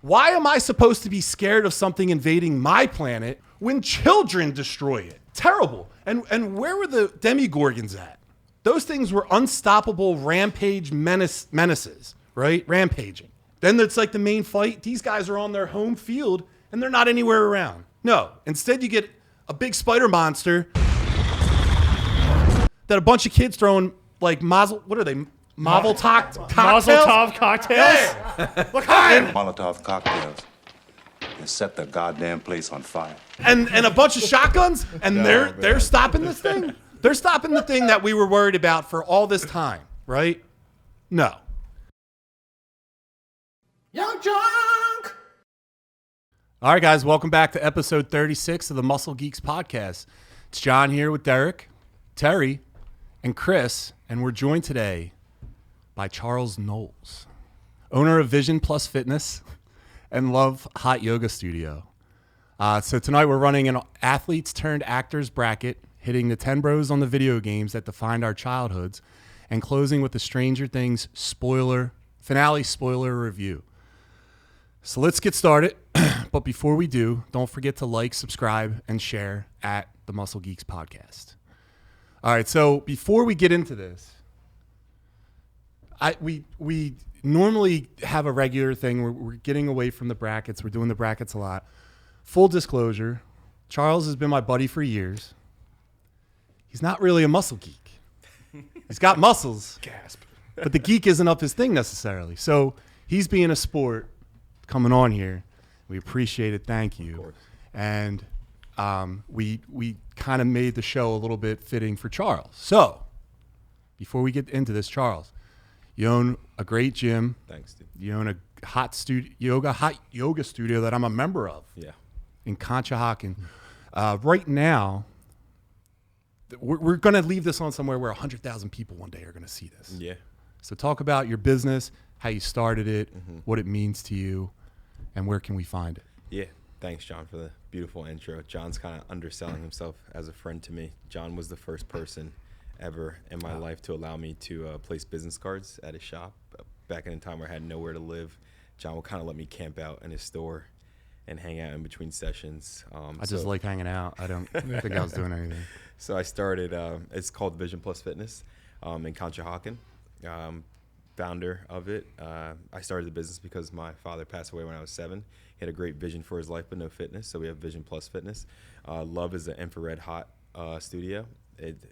Why am I supposed to be scared of something invading my planet when children destroy it? Terrible. And where were the Demigorgons at? Those things were unstoppable rampage menaces, right? Rampaging. Then it's like the main fight. These guys are on their home field and they're not anywhere around. No. Instead, you get a big spider monster that a bunch of kids throwing like Molotov cocktails? Yeah. Look high! Molotov cocktails and set the goddamn place on fire. And a bunch of shotguns, and they're stopping this thing? They're stopping the thing that we were worried about for all this time, right? No. Young Drunk! All right, guys, welcome back to episode 36 of the Muscle Geeks podcast. It's John here with Derek, Terry, and Chris, and we're joined today by Charles Knowles, owner of Vision Plus Fitness and Love Hot Yoga Studio. So tonight we're running an athletes turned actors bracket, hitting the 10 bros on the video games that defined our childhoods, and closing with the Stranger Things finale spoiler review. So let's get started. But before we do, don't forget to like, subscribe, and share at the Muscle Geeks podcast. All right, so before we get into this, we normally have a regular thing. We're getting away from the brackets. We're doing the brackets a lot. Full disclosure, Charles has been my buddy for years. He's not really a muscle geek. He's got muscles. Gasp. But the geek isn't up his thing necessarily. So he's being a sport coming on here. We appreciate it. Thank you. And we kind of made the show a little bit fitting for Charles. So before we get into this, Charles, you own a great gym. Thanks, dude. You own a hot yoga studio that I'm a member of. Yeah. In Conshohocken. Right now, we're going to leave this on somewhere where 100,000 people one day are going to see this. Yeah. So talk about your business, how you started it, what it means to you, and where can we find it? Yeah. Thanks, John, for the beautiful intro. John's kind of underselling himself as a friend to me. John was the first person ever in my life to allow me to place business cards at his shop. Back in a time where I had nowhere to live, John would kind of let me camp out in his store and hang out in between sessions. I just like hanging out. I don't think I was doing anything. So I started, it's called Vision Plus Fitness in Conshohocken. Founder of it. I started the business because my father passed away when I was 7. He had a great vision for his life, but no fitness. So we have Vision Plus Fitness. Love is an infrared hot studio.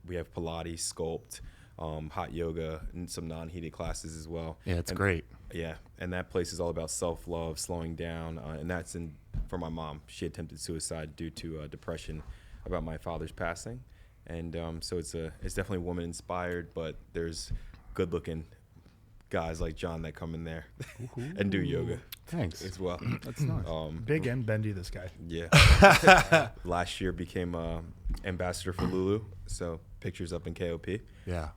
We have Pilates, Sculpt, hot yoga, and some non-heated classes as well. Yeah, it's great. Yeah, and that place is all about self-love, slowing down, and that's for my mom. She attempted suicide due to depression about my father's passing, and so it's definitely woman-inspired, but there's good-looking guys like John that come in there and do yoga. Thanks. As well. That's nice. Big and bendy, this guy. Yeah. Last year became ambassador for Lulu, so pictures up in KOP. Yeah.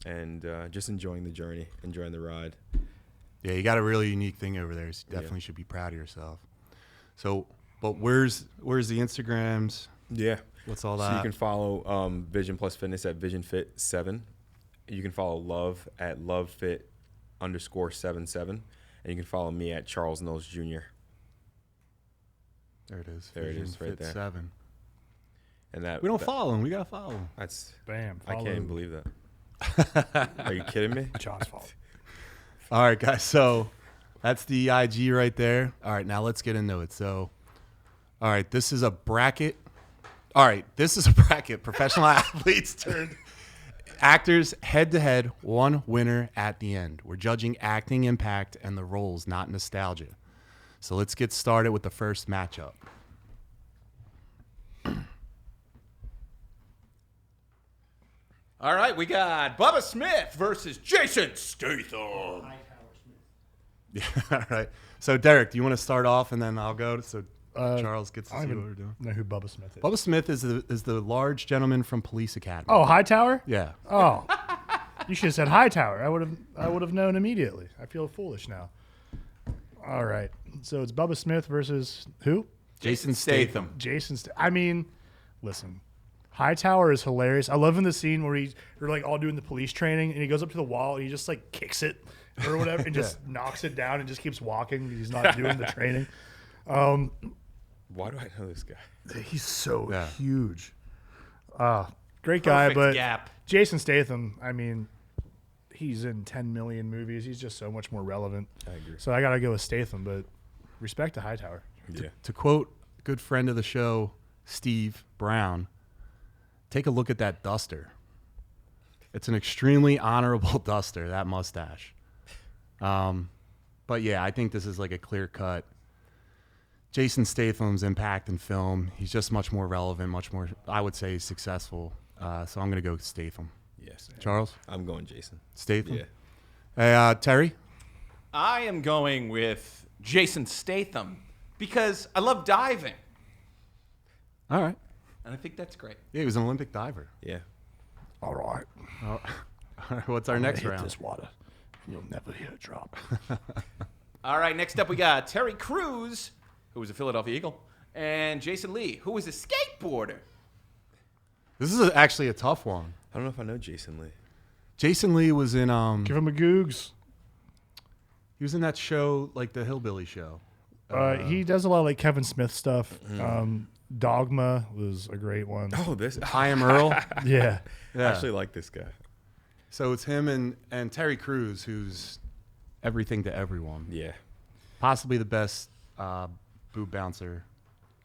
And just enjoying the journey, enjoying the ride. Yeah, you got a really unique thing over there. So you definitely should be proud of yourself. So, but where's the Instagrams? Yeah. What's all that? So you can follow Vision Plus Fitness at VisionFit7. You can follow Love at LoveFit_77. And you can follow me at Charles Knowles Jr. There it is. There it is, right there. 7. And that We don't follow him. We got to follow him. That's Bam. I Follow. can't even believe that. Are you kidding me? John's fault. All right, guys. So that's the IG right there. All right, now let's get into it. So, all right, this is a bracket. Professional athletes turned actors head-to-head, one winner at the end. We're judging acting impact and the roles, not nostalgia. So let's get started with the first matchup. All right, we got Bubba Smith versus Jason Statham. Yeah, all right. So, Derek, do you want to start off and then I'll go? So Charles gets to see what we're doing. I don't know who Bubba Smith is. Bubba Smith is the large gentleman from Police Academy. Oh, Hightower? Yeah. Oh. You should have said Hightower. I would have known immediately. I feel foolish now. All right. So it's Bubba Smith versus who? Jason Statham. I mean, listen. Hightower is hilarious. I love in the scene where they're like all doing the police training and he goes up to the wall and he just like kicks it or whatever, and just knocks it down and just keeps walking. He's not doing the training. Why do I know this guy? He's so huge. Great guy, Perfect but gap. Jason Statham, I mean, he's in 10 million movies. He's just so much more relevant. I agree. So I got to go with Statham, but respect to Hightower. Yeah. To quote a good friend of the show, Steve Brown, take a look at that duster. It's an extremely honorable duster, that mustache. But yeah, I think this is like a clear cut. Jason Statham's impact in film, he's just much more relevant, much more, I would say, successful. So I'm going to go with Statham. Yes. Charles? I'm going Jason. Statham? Yeah. Hey, Terry? I am going with Jason Statham because I love diving, All right. and I think that's great. Yeah, he was an Olympic diver. Yeah. All right. All right, what's our next hit round? this water. You'll never hear it drop. All right, next up we got Terry Crews, who was a Philadelphia Eagle, and Jason Lee, who was a skateboarder. This is actually a tough one. I don't know if I know Jason Lee. Jason Lee was in Give him a googs. he was in that show, like the Hillbilly show. He does a lot of like Kevin Smith stuff. Dogma was a great one. Oh, this. I Am Earl. Yeah. I actually like this guy. So it's him and Terry Crews, who's everything to everyone. Yeah. Possibly the best boob bouncer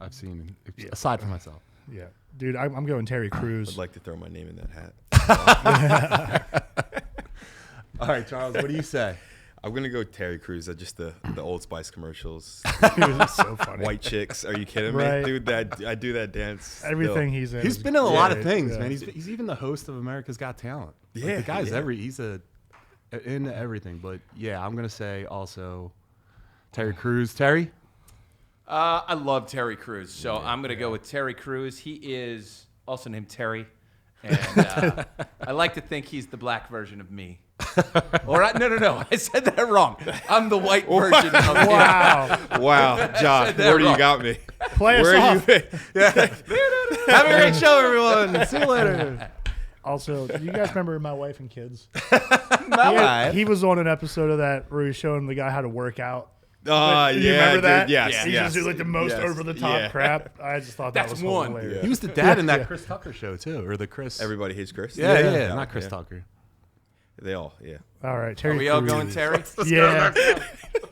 I've seen, aside from myself. Yeah. Dude, I'm going Terry Crews. I'd like to throw my name in that hat. All right, Charles, what do you say? I'm going to go Terry Crews. Just the Old Spice commercials. Dude, it's so funny. White chicks. Are you kidding Right. me? Dude, I do that dance. Everything he's in. He's is been in a lot of great. things, Yeah. man. He's even the host of America's Got Talent. Like, Yeah, the guy's yeah. he's into everything. But yeah, I'm gonna say also Terry Crews. Terry? I love Terry Crews, so I'm going to go with Terry Crews. He is also named Terry, and I like to think he's the black version of me. No, I said that wrong. I'm the white version of him. Wow. Wow, John, that where do you wrong. got me? Play us Where are off. you? Have a great show, everyone. See you later. Also, do you guys remember My Wife and Kids? My He was on an episode of that where he was showing the guy how to work out. Oh, You yeah, remember dude, that? Yes, He yes. just do like the most yes, over the top yeah. crap. I just thought that That's was one. hilarious. He was the dad in that Yeah. Chris Tucker show too, or the Chris. Everybody hates Chris. Yeah, not Chris yeah. Tucker. They all, yeah. All right, Terry. Are we all Crews. going Terry? Yeah.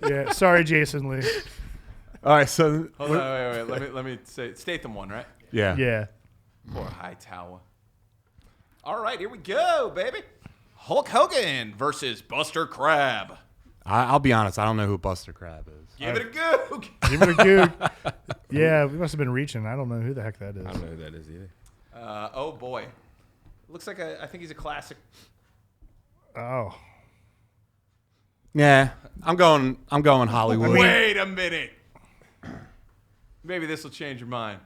Yeah. Sorry, Jason Lee. All right, so Hold on, wait. Let me say Statham one, right? yeah, Yeah. Poor Hightower. All right, here we go, baby. Hulk Hogan versus Buster Crab. I'll be honest. I don't know who Buster Crab is. Give it a go. Give it a goog. Yeah, we must have been reaching. I don't know who the heck that is. I don't know who that is either. Oh boy, looks like I think he's a classic. Oh. Yeah, I'm going Hollywood. Wait a minute. Maybe this will change your mind.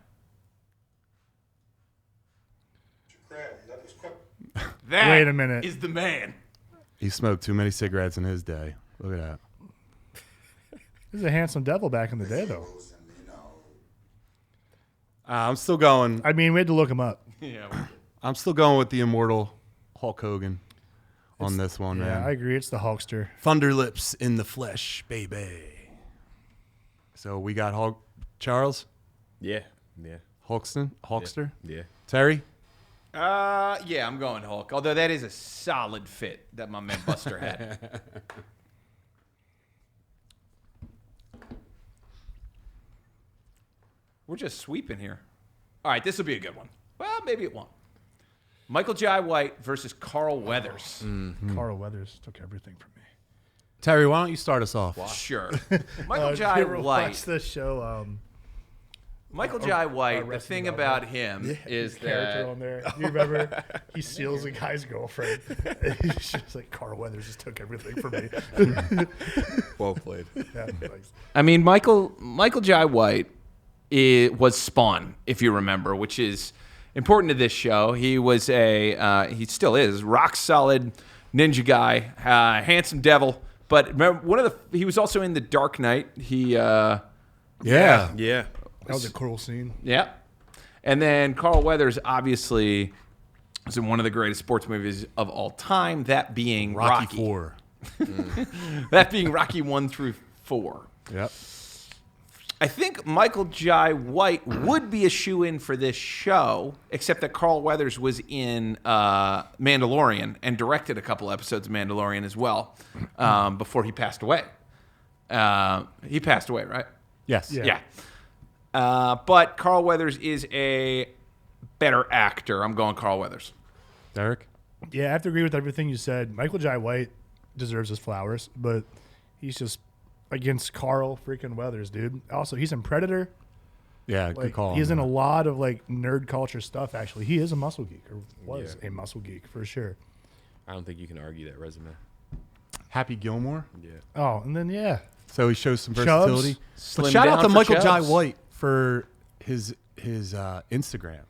That Wait a minute. is the man. He smoked too many cigarettes in his day. Look at that. He was a handsome devil back in the day, though. I'm still going. I mean, we had to look him up. Yeah. I'm still going with the immortal Hulk Hogan on this one, Yeah, man. I agree. It's the Hulkster. Thunder lips in the flesh, baby. So we got Hulk. Charles, Yeah, yeah, Hulkster, yeah. Terry. Yeah, I'm going Hulk. Although that is a solid fit that my man Buster had. We're just sweeping here. All right, this will be a good one. Well, maybe it won't. Michael Jai White versus Carl Weathers. Carl Weathers took everything from me. Terry, why don't you start us off? Sure. Michael Did Jai you ever White. watch this show? Michael Jai White, the Wrestling thing Battle. about him is Character that on there. You remember? He steals a guy's girlfriend. He's just like, Carl Weathers just took everything from me. Well played. Yeah, thanks. I mean, Michael Jai White was Spawn, if you remember, which is important to this show. He was he still is, rock solid ninja guy, handsome devil. But remember, he was also in The Dark Knight. Yeah. Yeah. That was a cool scene. Yeah. And then Carl Weathers obviously was in one of the greatest sports movies of all time, that being Rocky IV. That being Rocky 1 through 4. Yep. I think Michael Jai White would be a shoo-in for this show, except that Carl Weathers was in Mandalorian and directed a couple episodes of Mandalorian as well before he passed away. He passed away, right? Yes. Yeah. But Carl Weathers is a better actor. I'm going Carl Weathers. Derek? Yeah, I have to agree with everything you said. Michael Jai White deserves his flowers, but he's just against Carl freaking Weathers, dude. Also, he's in Predator. Yeah, good Like, call. he's on in a that. lot of like nerd culture stuff. Actually, he is a muscle geek, or was Yeah. a muscle geek for sure. I don't think you can argue that resume. Happy Gilmore. Yeah. Oh, and then yeah, So he shows some Chubbs. versatility. Slim But shout out down to for Michael Jai Chubbs. White for his Instagram,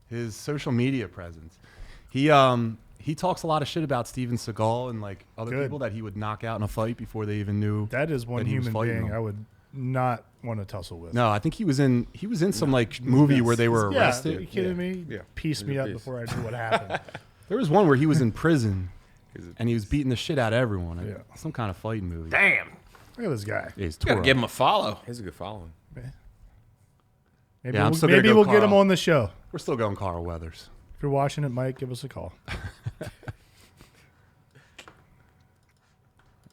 his social media presence. He talks a lot of shit about Steven Seagal and like other Good. people that he would knock out in a fight before they even knew. that is one that he was human fighting being them. I would not want to tussle with. No, I think he was in some like movie where they were Yeah, are arrested. you kidding me? Yeah. Pieced me He's a up beast. before I knew what happened. There was one where he was in prison He's a and he was beating the shit out of everyone. Yeah. Some kind of fighting movie. Damn. Look at this guy. Yeah, he's Gotta tore give up. him a follow. He's a good following. Maybe Yeah, I'm we'll, still gonna maybe go we'll get Carl. him on the show. We're still going Carl Weathers. If you're watching it, Mike, give us a call.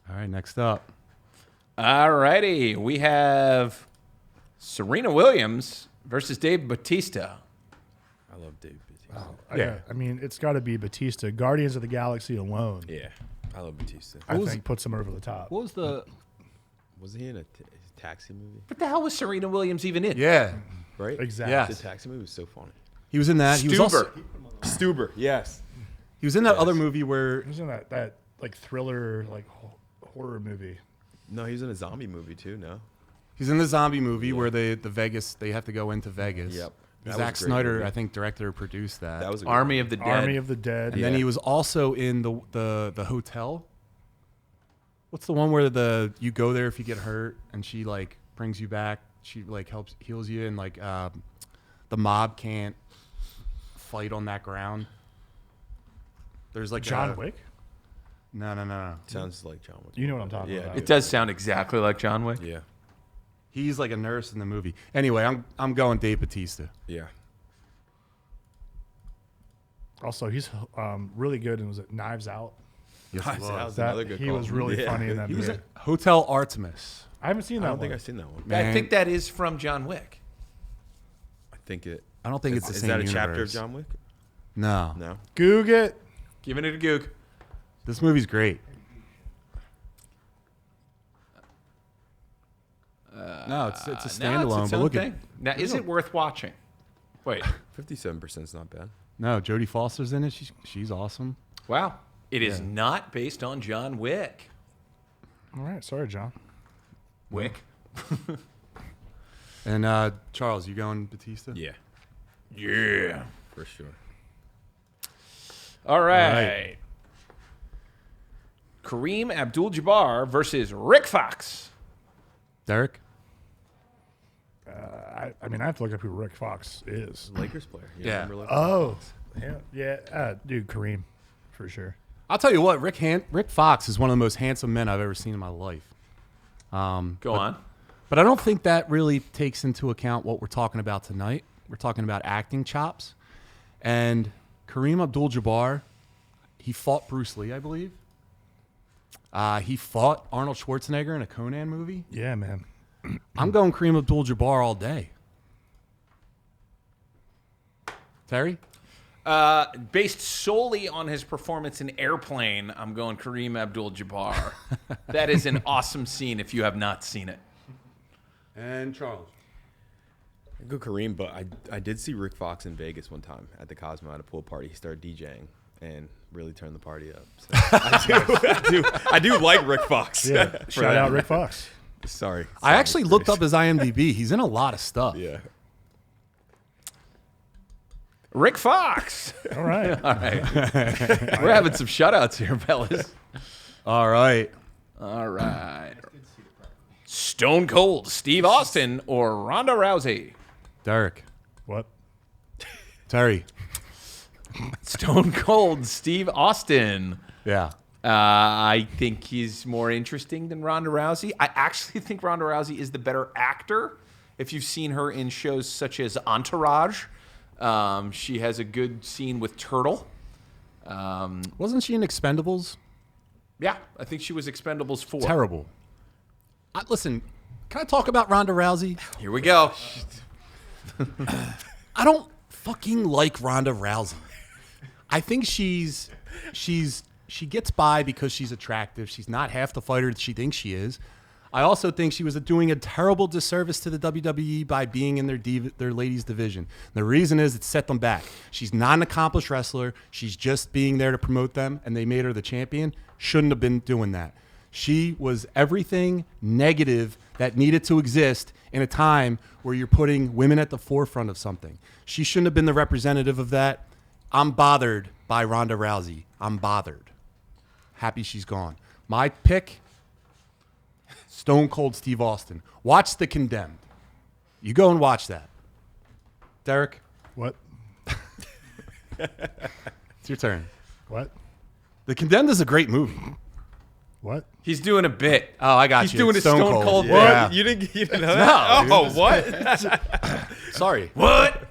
All right, next up. Alrighty, we have Serena Williams versus Dave Bautista. I love Dave Bautista. Yeah. I mean, it's got to be Bautista. Guardians of the Galaxy alone, Yeah, I love Bautista. I was- think, puts him over the top. What was the? Was he in a taxi movie? What the hell was Serena Williams even in? Yeah, Right? Exactly. Yeah. The taxi movie was so funny. he was in that. He was also, Stuber. Stuber, yes. he was in that other movie where He was in that like thriller, like horror movie. No, he was in a zombie movie too. No. he's in the zombie movie where the Vegas they have to go into Vegas. Yep. That was Zack a great Snyder, movie. I think, directed or produced that. That was a good Army one. of the Dead. Army of the Dead. and then Yeah. he was also in the hotel. What's the one where you go there if you get hurt and she like brings you back? She like heals you and like the mob can't fight on that ground. There's like John Wick. No. Sounds like John Wick. You know what I'm talking Yeah, about. It does sound exactly like John Wick. Yeah. He's like a nurse in the movie. Anyway, I'm going Dave Bautista. Yeah. Also, he's really good. And was it Knives Out? Yes, That was That another good he call. was really Yeah. funny in that He was movie. in Hotel Artemis. I haven't seen I that don't one. think I've seen that one. I Man, think that is from John Wick. I think it. I don't think it's the Is same that a universe. chapter of John Wick? No. No. Goog it. Giving it a goog. This movie's great. No, it's a No, it's standalone. its But own look thing. at Now, is it worth watching? Wait. 57% is not bad. no, Jodie Foster's in it. She's awesome. Wow. It is not based on John Wick. All right. Sorry, John. Wick. And Charles, you going Batista? Yeah, Yeah. for sure. All right. right. Kareem Abdul-Jabbar versus Rick Fox. Derek? I mean, I have to look up who Rick Fox is. Lakers player. You Yeah. remember Lakers? Oh, dude, Kareem, for sure. I'll tell you what, Rick Fox is one of the most handsome men I've ever seen in my life. Go on. But I don't think that really takes into account what we're talking about tonight. We're talking about acting chops. And Kareem Abdul-Jabbar, he fought Bruce Lee, I believe. He fought Arnold Schwarzenegger in a Conan movie. Yeah, man. I'm going Kareem Abdul-Jabbar all day. Terry? Based solely on his performance in Airplane, I'm going Kareem Abdul-Jabbar. That is an awesome scene if you have not seen it. And Charles. I'd go Kareem, but I did see Rick Fox in Vegas one time at the Cosmo at a pool party. He started DJing and really turned the party up. So I do like Rick Fox. Yeah. For Shout that. out Rick Fox. Sorry. I actually looked up his IMDb. He's in a lot of stuff. Yeah. Rick Fox. All right. All right. We're having some shutouts here, fellas. All right. All right. Stone Cold Steve Austin or Ronda Rousey? Derek. What? Terry. Stone Cold Steve Austin. Yeah. I think he's more interesting than Ronda Rousey. I actually think Ronda Rousey is the better actor. If you've seen her in shows such as Entourage, she has a good scene with Turtle. Wasn't she in Expendables? Yeah, I think she was Expendables 4. Terrible. Listen, can I talk about Ronda Rousey? Here we go. I don't fucking like Ronda Rousey. I think she gets by because she's attractive. She's not half the fighter that she thinks she is. I also think she was doing a terrible disservice to the WWE by being in their ladies division. The reason is it set them back. She's not an accomplished wrestler. She's just being there to promote them, and they made her the champion. Shouldn't have been doing that. She was everything negative that needed to exist in a time where you're putting women at the forefront of something. She shouldn't have been the representative of that. I'm bothered by Ronda Rousey. I'm bothered. Happy she's gone. My pick, Stone Cold Steve Austin. Watch The Condemned. You go and watch that. Derek, What? it's your turn. What? The Condemned is a great movie. What? He's doing a bit. Oh, I got He's you. doing It's a Stone Cold bit. Yeah. You didn't know that? No, Oh, what? Sorry. What?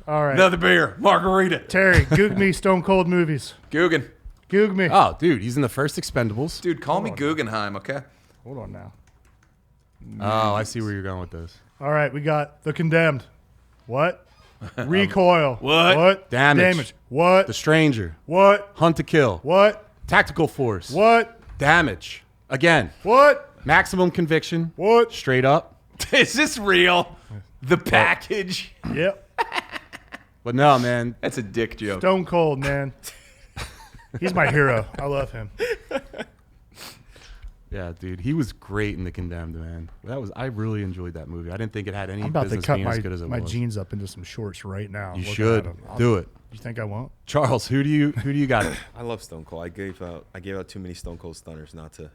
All right. Another beer. Margarita. Terry, Goog me Stone Cold movies. Guggen. Goog me. Oh, dude, he's in the first Expendables. Dude, call me Guggenheim, okay? Hold on now. Oh, I see where you're going with this. All right, we got The Condemned. What? Recoil. What? What? Damage. What? The Stranger. What? Hunt to Kill. What? Tactical Force. What? Damage. Again. What? Maximum Conviction. What? Straight up. Is this real? The package? Yep. But no, man. That's a dick joke. Stone Cold, man. He's my hero. I love him. Yeah, dude, he was great in The Condemned, man. I really enjoyed that movie. I didn't think it had any I'm about to business cut being as good as it my was. jeans up into some shorts right now. You looking should at 'em. do it. You think I won't? Charles, who do you got? I love Stone Cold. I gave out too many Stone Cold stunners not to.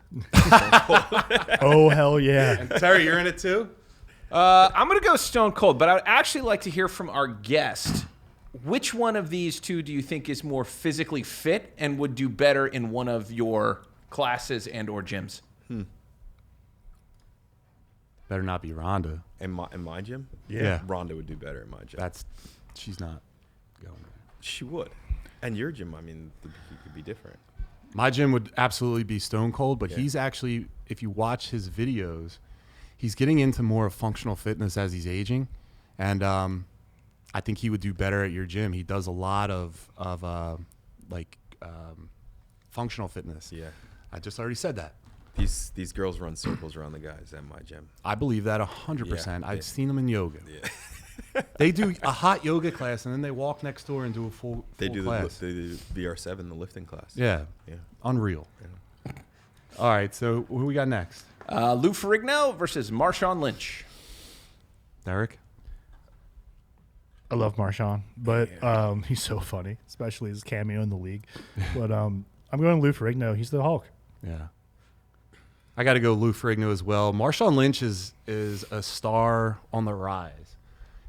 Oh, hell yeah. Terry, you're in it too? I'm going to go Stone Cold, but I would actually like to hear from our guest. Which one of these two do you think is more physically fit and would do better in one of your classes and or gyms? Better not be Rhonda. In my gym? Yeah. Rhonda would do better in my gym. She's not going there. She would. And your gym, I mean, it could be different. My gym would absolutely be Stone Cold, but Yeah. he's actually, if you watch his videos, he's getting into more of functional fitness as he's aging. And I think he would do better at your gym. He does a lot of functional fitness. Yeah. I just already said that. These girls run circles around the guys at my gym. I believe that 100%. Yeah, I've yeah. seen them in yoga. Yeah. They do a hot yoga class, and then they walk next door and do a full They do class. the VR7, the lifting class. Yeah. Yeah. Unreal. All right, so who we got next? Lou Ferrigno versus Marshawn Lynch. Derek? I love Marshawn, but he's so funny, especially his cameo in the league. But I'm going Lou Ferrigno. He's the Hulk. Yeah. I got to go Lou Ferrigno as well. Marshawn Lynch is a star on the rise.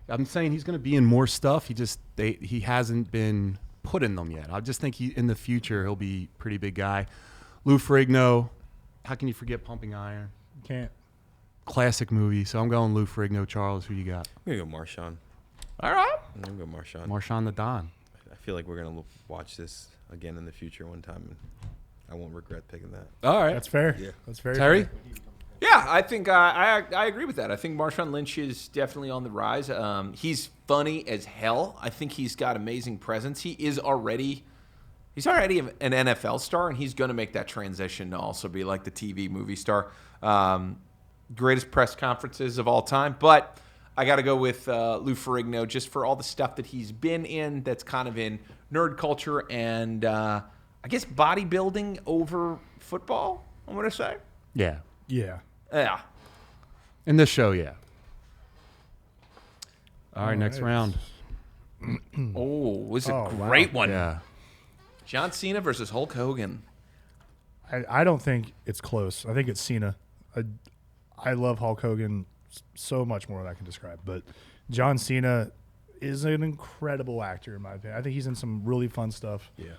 I'm saying he's going to be in more stuff. He hasn't been put in them yet. I just think in the future he'll be a pretty big guy. Lou Ferrigno, how can you forget Pumping Iron? Can't. Classic movie. So I'm going Lou Ferrigno. Charles, who you got? I'm going to go Marshawn. All right. I'm going to go Marshawn. Marshawn the Don. I feel like we're going to watch this again in the future one time, and I won't regret picking that. All right. That's fair. Yeah. That's very Terry? fair. Yeah, I think I agree with that. I think Marshawn Lynch is definitely on the rise. He's funny as hell. I think he's got amazing presence. He's already an NFL star, and he's going to make that transition to also be like the TV movie star. Greatest press conferences of all time. But I got to go with Lou Ferrigno just for all the stuff that he's been in that's kind of in nerd culture and I guess bodybuilding over football, I'm going to say. Yeah. Yeah. Yeah. In this show, yeah. All right, next right. round. Oh, it was a Oh, wow. great one. Yeah. John Cena versus Hulk Hogan. I don't think it's close. I think it's Cena. I love Hulk Hogan so much more than I can describe. But John Cena is an incredible actor, in my opinion. I think he's in some really fun stuff. Yeah.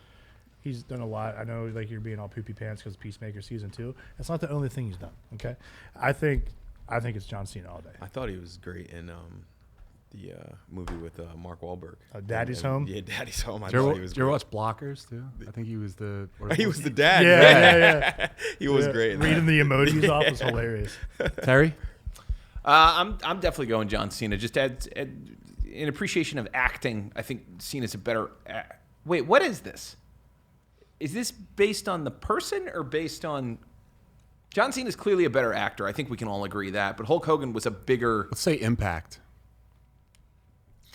He's done a lot. I know, like, you're being all poopy pants because Peacemaker season 2. That's not the only thing he's done. Okay, I think it's John Cena all day. I thought he was great in the movie with Mark Wahlberg. Daddy's Home? Yeah, Daddy's Home. I Did thought he was you ever great. watch Blockers too? I think he was the. He was the dad. Yeah. He was great. In Reading the emojis off was hilarious. Terry. I'm definitely going John Cena. Just in appreciation of acting, I think Cena's a better. Wait, what is this? Is this based on the person or based on? John Cena's clearly a better actor. I think we can all agree that. But Hulk Hogan was a bigger. Let's say impact.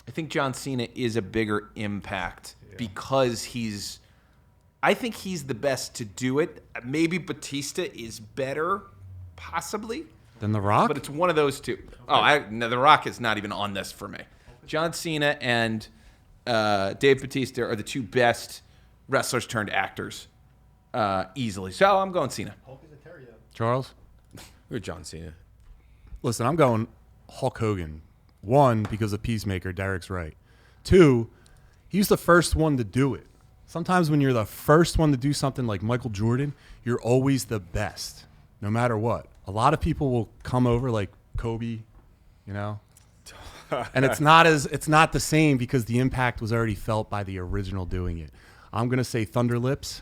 I think John Cena is a bigger impact because I think he's the best to do it. Maybe Bautista is better, possibly. Than The Rock? But it's one of those two. Oh, no, The Rock is not even on this for me. John Cena and Dave Bautista are the two best wrestlers turned actors easily. So I'm going Cena. Charles? We're John Cena. Listen, I'm going Hulk Hogan. 1, because of Peacemaker, Derek's right. 2, he's the first one to do it. Sometimes when you're the first one to do something like Michael Jordan, you're always the best, no matter what. A lot of people will come over like Kobe, you know? And it's not the same because the impact was already felt by the original doing it. I'm going to say Thunder Lips,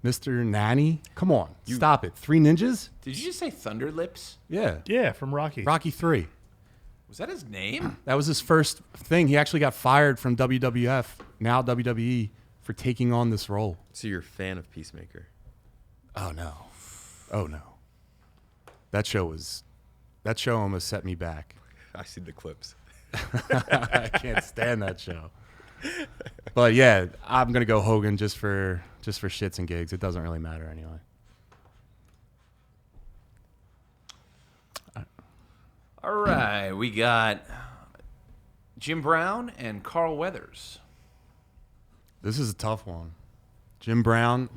Mr. Nanny. Come on, stop it. 3 Ninjas? Did you just say Thunder Lips? Yeah. Yeah, from Rocky. Rocky 3. Was that his name? That was his first thing. He actually got fired from WWF, now WWE, for taking on this role. So you're a fan of Peacemaker? Oh no. That show almost set me back. I see the clips. I can't stand that show. But yeah, I'm gonna go Hogan just for shits and gigs. It doesn't really matter anyway. All right, we got Jim Brown and Carl Weathers. This is a tough one. Jim Brown,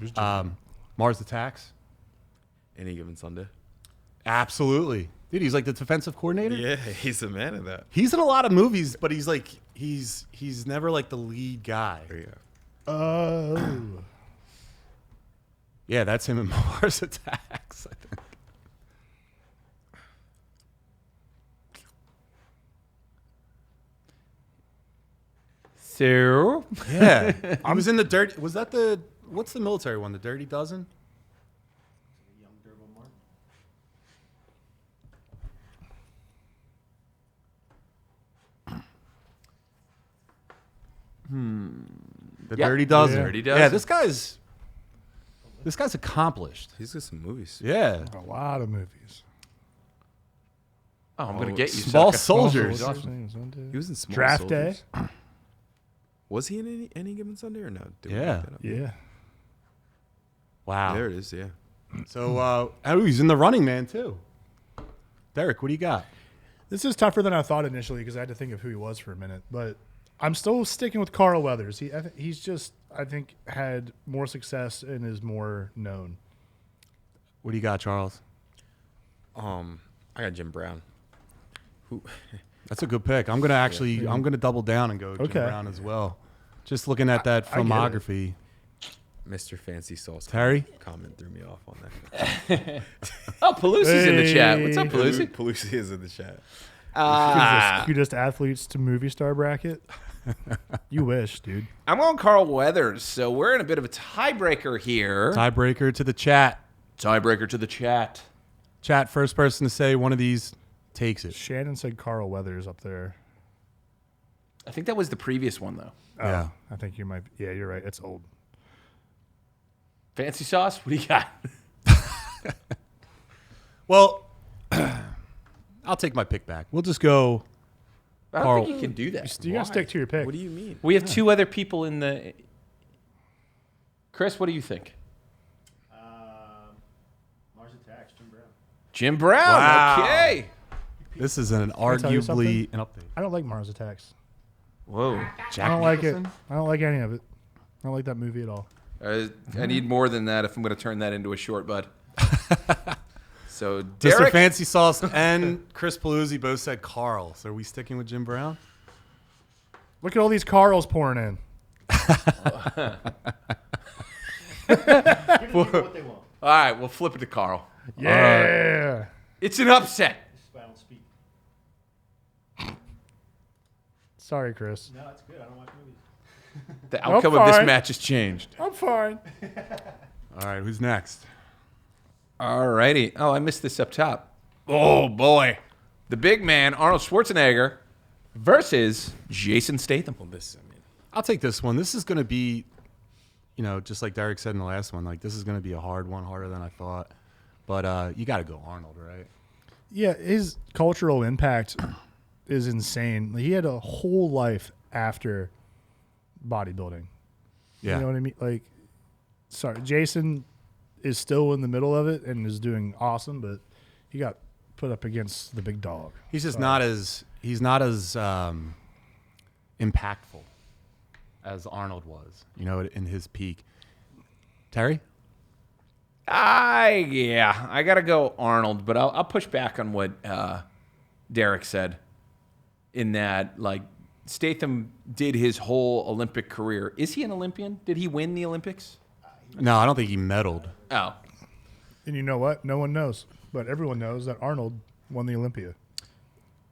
Mars Attacks. Any Given Sunday? Absolutely. Dude, he's like the defensive coordinator. Yeah, he's a man of that. He's in a lot of movies, but he's never like the lead guy. Yeah. Oh. Yeah, that's him in Mars Attacks, I think. So? Yeah. I was in the Dirty. Was that what's the military one? The Dirty Dozen? The Yeah. Dirty Dozen. Dirty Dozen. Yeah, this guy's accomplished. He's got some movies. Yeah. A lot of movies. Oh, I'm going to get you. Small sucker. Soldiers. He was in Small Draft Soldiers. Day. Was he in any Given Sunday or no? Did we Yeah. make that up? Yeah. Wow. There it is, yeah. So, he's in The Running Man, too. Derek, what do you got? This is tougher than I thought initially because I had to think of who he was for a minute, but I'm still sticking with Carl Weathers. He's just, I think, had more success and is more known. What do you got, Charles? I got Jim Brown. Who? That's a good pick. I'm gonna double down and go Jim Okay. Brown as well. Just looking at that I get it. filmography. Mr. Fancy Sauce. Terry? Comment threw me off on that. Oh, Pelusie's in the chat. What's up, Pelusie? Pelusi is in the chat. Cutest athletes to movie star bracket. You wish, dude. I'm on Carl Weathers, so we're in a bit of a tiebreaker here. Tiebreaker to the chat. Tiebreaker to the chat. Chat, first person to say one of these takes it. Shannon said Carl Weathers up there. I think that was the previous one, though. Yeah. I think you might. Yeah, you're right. It's old. Fancy Sauce, what do you got? Well, I'll take my pick back. We'll just go. I don't Carl. think you can do that. You gotta stick to your pick. What do you mean? We have two other people in the... Chris, what do you think? Mars Attacks, Jim Brown. Jim Brown, Wow. okay. This is an I tell you arguably an update. I don't like Mars Attacks. Whoa. Jack I don't like it. Nicholson? I don't like any of it. I don't like that movie at all. I need more than that if I'm going to turn that into a short, bud. So, Mr. Derek, Fancy Sauce and Chris Paluzzi both said Carl. So are we sticking with Jim Brown? Look at all these Carls pouring in. Give the people what they want. All right, we'll flip it to Carl. Yeah. It's an upset. This is why I don't speak. Sorry, Chris. No, it's good. I don't watch movies. The outcome of this fine. match has changed. I'm fine. All right, who's next? All righty. Oh, I missed this up top. Oh, boy. The big man, Arnold Schwarzenegger, versus Jason Statham. Well, I'll take this one. This is going to be, just like Derek said in the last one, like this is going to be a hard one, harder than I thought. But you got to go Arnold, right? Yeah, his cultural impact is insane. He had a whole life after bodybuilding. Yeah. You know what I mean? Like, sorry, Jason is still in the middle of it and is doing awesome, but he got put up against the big dog. He's just not as impactful as Arnold was, in his peak. Terry? I got to go Arnold, but I'll push back on what Derek said in that, like, Statham did his whole Olympic career. Is he an Olympian? Did he win the Olympics? No, I don't think he medaled. Oh. And you know what? No one knows, but everyone knows that Arnold won the Olympia.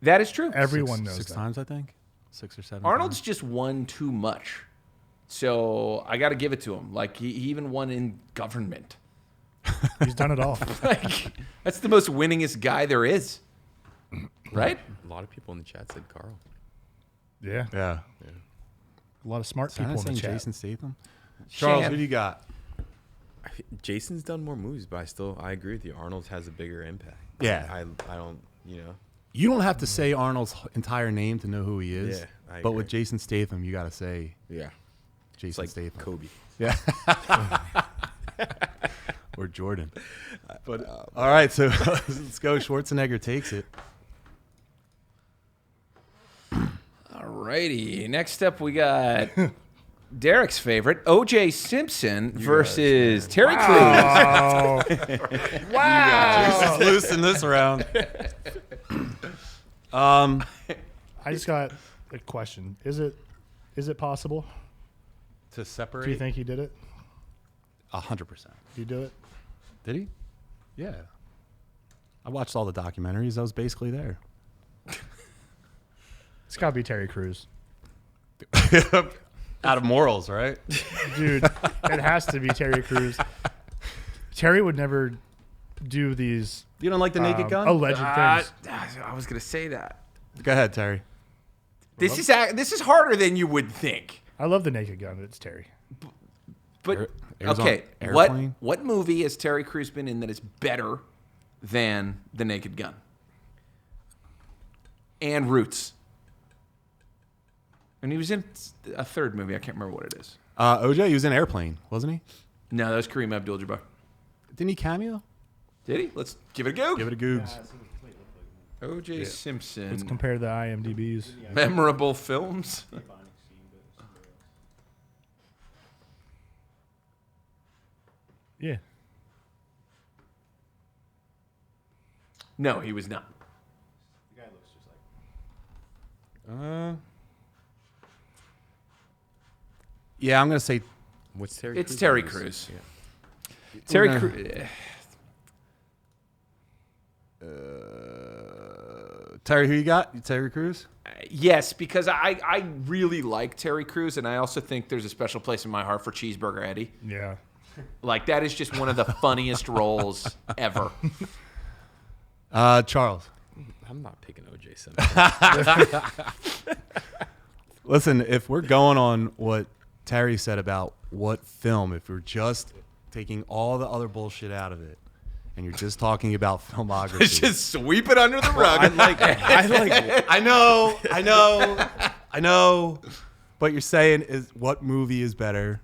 That is true. Everyone knows Six that. times, I think. 6 or 7 Arnold's times. just won too much. So I got to give it to him. Like, he even won in government. He's done it all. Like, that's the most winningest guy there is. Right? A lot of people in the chat said Carl. Yeah. Yeah. A lot of smart People people in the saying chat. Jason Statham. Charles, Shan. who do you got? Jason's done more movies, but I agree with you. Arnold has a bigger impact. Yeah. I don't, You don't have to say Arnold's entire name to know who he is. Yeah, I but agree. with Jason Statham, you got to say Yeah. It's Jason like Statham. Kobe. Yeah. Or Jordan. But all right, so let's go. Schwarzenegger takes it. Alrighty. Next up, we got Derek's favorite, O.J. Simpson versus Terry Crews. Oh, Wow. Loose in this round. I just got a question. Is it possible? To separate. Do you think he did it? 100%. Did he do it? Did he? Yeah. I watched all the documentaries. I was basically there. It's got to be Terry Crews. Out of morals, right? Dude, it has to be Terry Crews. Terry would never do these You don't like the Naked Gun? alleged things. I was going to say that. Go ahead, Terry. This is harder than you would think. I love the Naked Gun. It's Terry. But Airs on okay, Airplane? what movie has Terry Crews been in that is better than The Naked Gun? And Roots. And he was in a third movie. I can't remember what it is. OJ, he was in Airplane, wasn't he? No, that was Kareem Abdul-Jabbar. Didn't he cameo? Did he? Let's give it a go. Give it a googs. O.J. Simpson. Let's compare the IMDb's. Memorable films. Yeah. No, he was not. The guy looks just like. Yeah, I'm gonna say What's Terry It's Crews? Terry Crews. Yeah. Terry gonna- Crews. Terry. Who you got? Terry Crews. Yes, because I really like Terry Crews, and I also think there's a special place in my heart for Cheeseburger Eddie. Yeah. Like, that is just one of the funniest roles ever. Charles. I'm not picking O.J. Simpson. Listen, if we're going on what Terry said about what film, if we're just taking all the other bullshit out of it, and you're just talking about filmography, Just sweep it under the rug. I know. But you're saying is what movie is better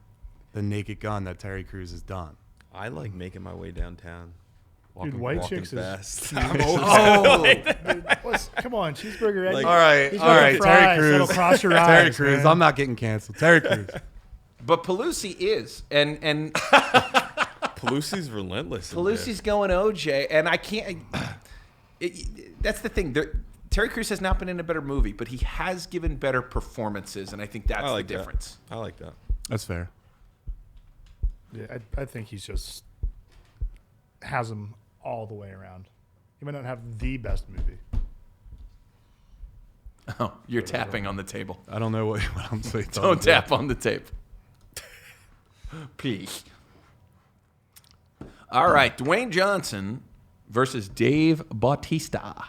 than Naked Gun that Terry Crews has done? I like making my way downtown. Dude, White walking Chicks is. fast. Oh, Come on, Cheeseburger Eddie. Like- all right, He's all got the right, fries Terry that'll Crews. cross your Terry eyes, Crews. man. I'm not getting canceled. Terry Crews. But Pelosi is. And Pelusi's relentless. in Pelusi's going OJ, and I can't. That's the thing. Terry Crews has not been in a better movie, but he has given better performances, and I think that's I like the that. difference. I like that. That's fair. Yeah, I think he's just has them all the way around. He might not have the best movie. Oh, you're tapping on the table. I don't know what I'm saying. Don't tap on the tape. Please. All right, Dwayne Johnson versus Dave Bautista.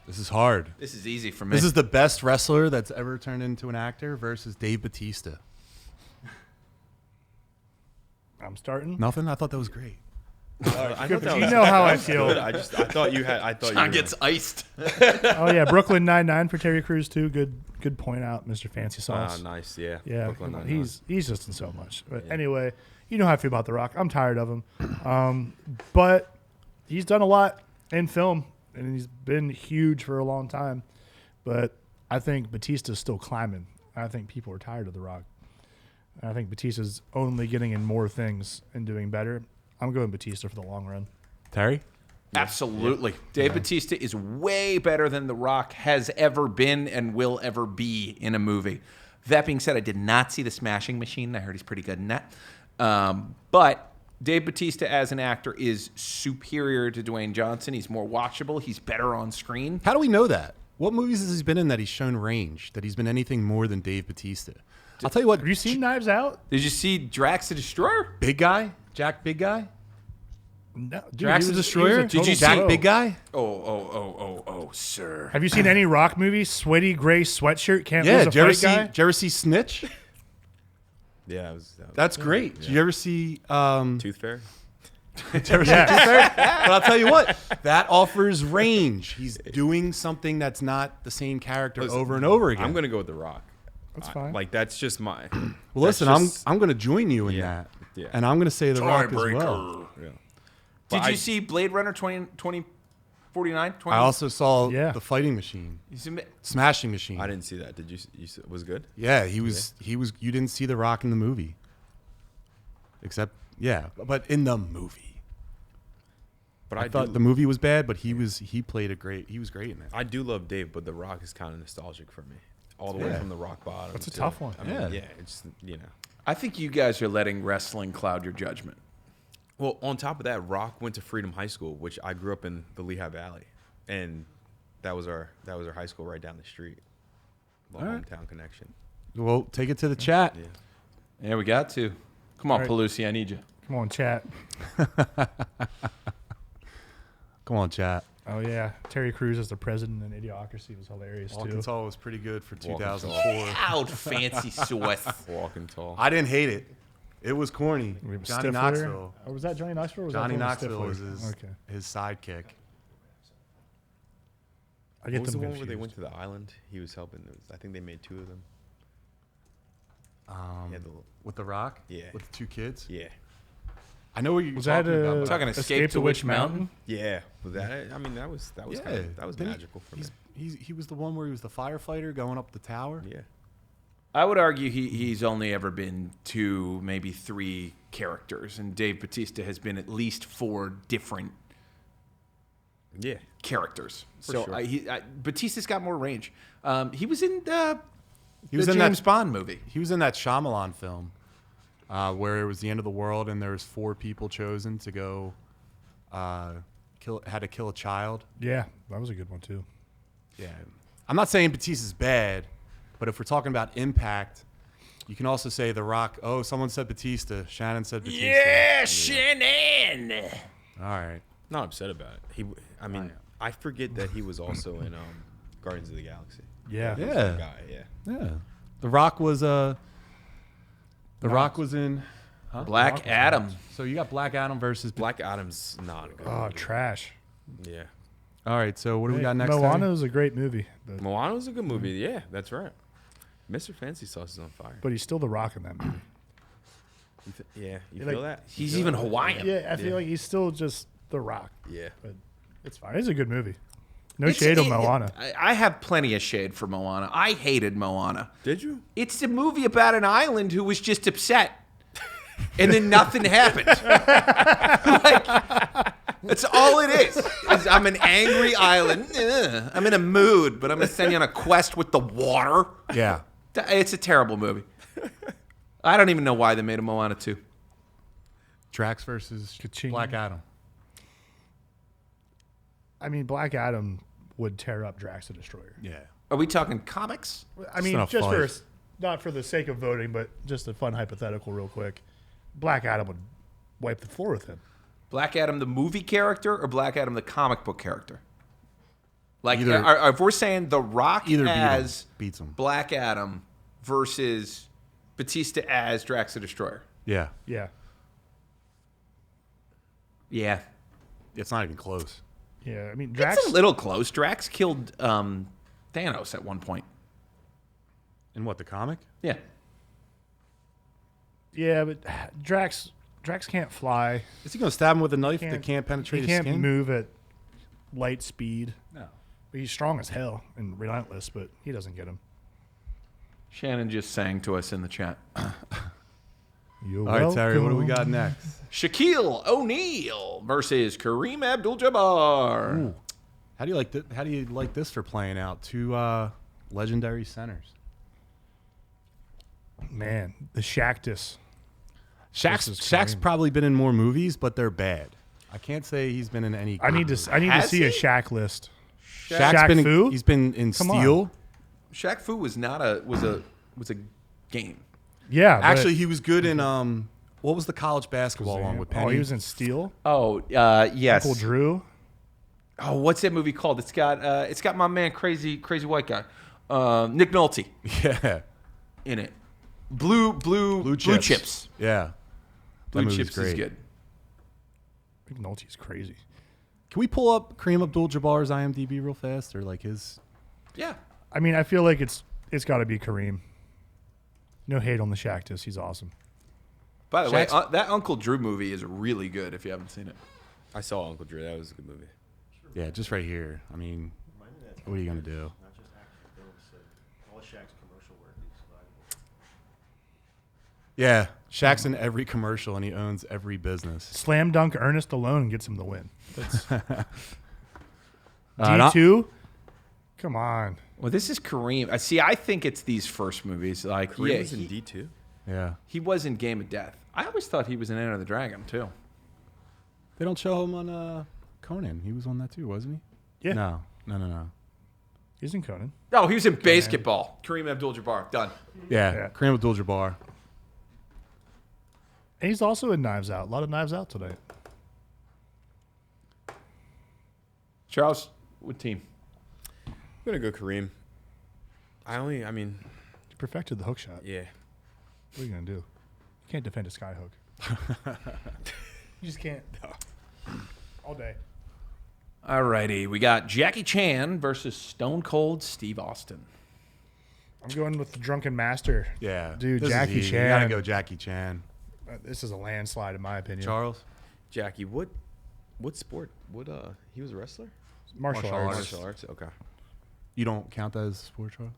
This is hard. This is easy for me. This is the best wrestler that's ever turned into an actor versus Dave Bautista. I'm starting. Nothing? I thought that was great. I thought that You was- know how I that was feel. good. I thought you had. I thought John you gets iced. Oh yeah, Brooklyn Nine-Nine for Terry Crews too. Good point out, Mr. Fancy Sauce. nice. Yeah. Yeah, Brooklyn come on. Nine-Nine. he's just in so much. But anyway, you know how I feel about The Rock. I'm tired of him. But he's done a lot in film, and he's been huge for a long time. But I think Batista's still climbing. I think people are tired of The Rock. I think Batista's only getting in more things and doing better. I'm going Batista for the long run. Terry? Absolutely. Dave Bautista is way better than The Rock has ever been and will ever be in a movie. That being said, I did not see The Smashing Machine. I heard he's pretty good in that. But Dave Bautista as an actor is superior to Dwayne Johnson. He's more watchable. He's better on screen. How do we know that? What movies has he been in that he's shown range, that he's been anything more than Dave Bautista? I'll tell you what. Have you seen Knives Out? Did you see Drax the Destroyer? Big Guy? Jack Big Guy? No. Dude, Drax he the was- Destroyer? he was in Did you Total Jack Show. Big Guy? Oh, sir. Have you seen any Rock movies? Sweaty gray sweatshirt can't Yeah, lose a did you ever fight see, guy. did you ever see Snitch? Yeah, it was, that was That's great. Did you ever see Tooth Fairy. did you ever see Tooth Fairy? But I'll tell you what, that offers range. He's doing something that's not the same character Listen, over and over again. I'm gonna go with The Rock. That's fine. Like that's just my. Well, that's listen, just- I'm going to join you in Yeah, that. yeah. And I'm going to say The Rock as well. Yeah. Did But you see Blade Runner 2049? I also saw Yeah. The Fighting Machine, You see- Smashing Machine. I didn't see that. Did you? Was it good? Yeah, he was. You didn't see The Rock in the movie, but in the movie. But I I thought do, the movie was bad, but he was great in that. I do love Dave, but The Rock is kind of nostalgic for me. All the way Yeah. from the rock bottom. That's a to- tough one. I mean, Yeah. yeah. It's I think you guys are letting wrestling cloud your judgment. Well, on top of that, Rock went to Freedom High School, which I grew up in the Lehigh Valley, and that was our high school right down the street. The All right. hometown connection. Well, take it to the chat. Yeah, we got to. Come on, All right. Pelusi, I need you. Come on, chat. Come on, chat. Oh yeah, Terry Crews as the president in Idiocracy was hilarious too. Arkansas was pretty good for Walking 2004. Out fancy sauce. Walking tall. I didn't hate it. It was corny. We have Johnny Stifler. Knoxville. Oh, was that Johnny Knoxville? Or was Johnny that Tony Knoxville Stifler? was his Okay. sidekick. I get What was the them one where they confused. went to the island? He was helping. I think they made 2 of them. Yeah, With The Rock? Yeah. With the 2 kids? Yeah. I know what you're Was that talking about. but- Talking Escape to Witch Mountain? Yeah. But that. I mean, that was Yeah. that was Didn't he- magical for me. He was the one where he was the firefighter going up the tower. Yeah. I would argue he's only ever been 2, maybe 3 characters, and Dave Bautista has been at least 4 different Yeah. characters. For So sure. Bautista's got more range. He was in the was the in that- James Bond movie. He was in that Shyamalan film where it was the end of the world and there was 4 people chosen to go had to kill a child. Yeah, that was a good one too. Yeah. I'm not saying Batista's bad, but if we're talking about impact, you can also say The Rock. Oh, someone said Batista. Shannon said Batista. Yeah, Shannon. All right. Not upset about it. I forget that he was also in Guardians of the Galaxy. Yeah. He was Yeah. that guy. Yeah. Yeah. The Rock was Rock was in. Black Adam. So you got Black Adam versus. Black Adam's not a good. Oh, movie. trash. Yeah. All right. So what do we got next? Moana Terry? was a great movie, Moana was a good movie. Yeah, that's right. Mr. Fancy Sauce is on fire. but he's still the Rock in that movie. You Like, feel that? You He's feel even that? Hawaiian. Yeah, I feel like he's still just the Rock. Yeah. But it's fine. It's a good movie. No shade on Moana. I have plenty of shade for Moana. I hated Moana. Did you? It's a movie about an island who was just upset. And then nothing happened. That's all it is. I'm an angry island. I'm in a mood, but I'm going to send you on a quest with the water. Yeah. It's a terrible movie. I don't even know why they made a Moana 2. Drax versus Ka-ching. Black Adam. I mean, Black Adam would tear up Drax the Destroyer. Yeah. Are we talking comics? I mean, not a just fight. not for the sake of voting, but just a fun hypothetical, real quick. Black Adam would wipe the floor with him. Black Adam, the movie character, or Black Adam, the comic book character? Like, Either- if we're saying The Rock Either as beats him. Black Adam versus Bautista as Drax the Destroyer. Yeah. Yeah, Yeah. It's not even close. yeah. I mean, Drax. It's a little close. Drax killed Thanos at one point. In what, the comic? Yeah. Yeah, but Drax can't fly. Is he going to stab him with a knife that can't penetrate He his can't skin? move at light speed. No. But he's strong as hell and relentless, but he doesn't get him. Shannon just sang to us in the chat. You're All right, Terry, what do we welcome. got next? Shaquille O'Neal versus Kareem Abdul-Jabbar. How do you like this for playing out? Two legendary centers. Man, the Shactus. Shaq's Kareem. probably been in more movies, but they're bad. I can't say he's been in any. I need to Has see a he? Shaq list. Shaq's Shaq been. Fu? He's been in Come Steel. Shaq Fu was not a was a game. Yeah, but- Actually, he was good in what was the college basketball one with Penny? Oh, he was in Steel. Oh, yes. Uncle Drew. Oh, what's that movie called? It's got my man, crazy white guy, Nick Nolte Yeah, in it. Blue chips. Yeah, Blue movie's chips is great. good. McNulty's crazy. Can we pull up Kareem Abdul-Jabbar's IMDb real fast, or like his? Yeah. I mean, I feel like it's got to be Kareem. No hate on the Shactus. He's awesome. By the way, Shaq's- that Uncle Drew movie is really good if you haven't seen it. I saw Uncle Drew. That was a good movie. Yeah, just right here. I mean, what are you gonna do? Not just action films, all Shaq's commercial work is valuable. Yeah, Shaq's in every commercial and he owns every business. Slam dunk Ernest alone gets him the win. That's not- D2. Come on. Well, this is Kareem. I think it's these first movies. Like, Kareem yeah, was in D2. Yeah, he was in Game of Death. I always thought he was in Enter the Dragon too. they don't show him on Conan. He was on that too, wasn't he? Yeah. No. He's in Conan. Oh, he was in Basketball. Kareem Abdul-Jabbar. Done. Yeah, Yeah. Kareem Abdul-Jabbar. And he's also in Knives Out. A lot of Knives Out today. Charles, what team? I'm gonna go Kareem. I mean, He perfected the hook shot. yeah. What are you going to do? You can't defend a sky hook. You just can't. All day. Alrighty, we got Jackie Chan versus Stone Cold Steve Austin. I'm going with the Drunken Master. Yeah, Dude, this is Jackie easy. Chan. You gotta go Jackie Chan. This is a landslide, in my opinion. Charles. Jackie, what sport? He was a wrestler? Martial Martial arts. Martial arts. Okay. You don't count that as sport, Charles?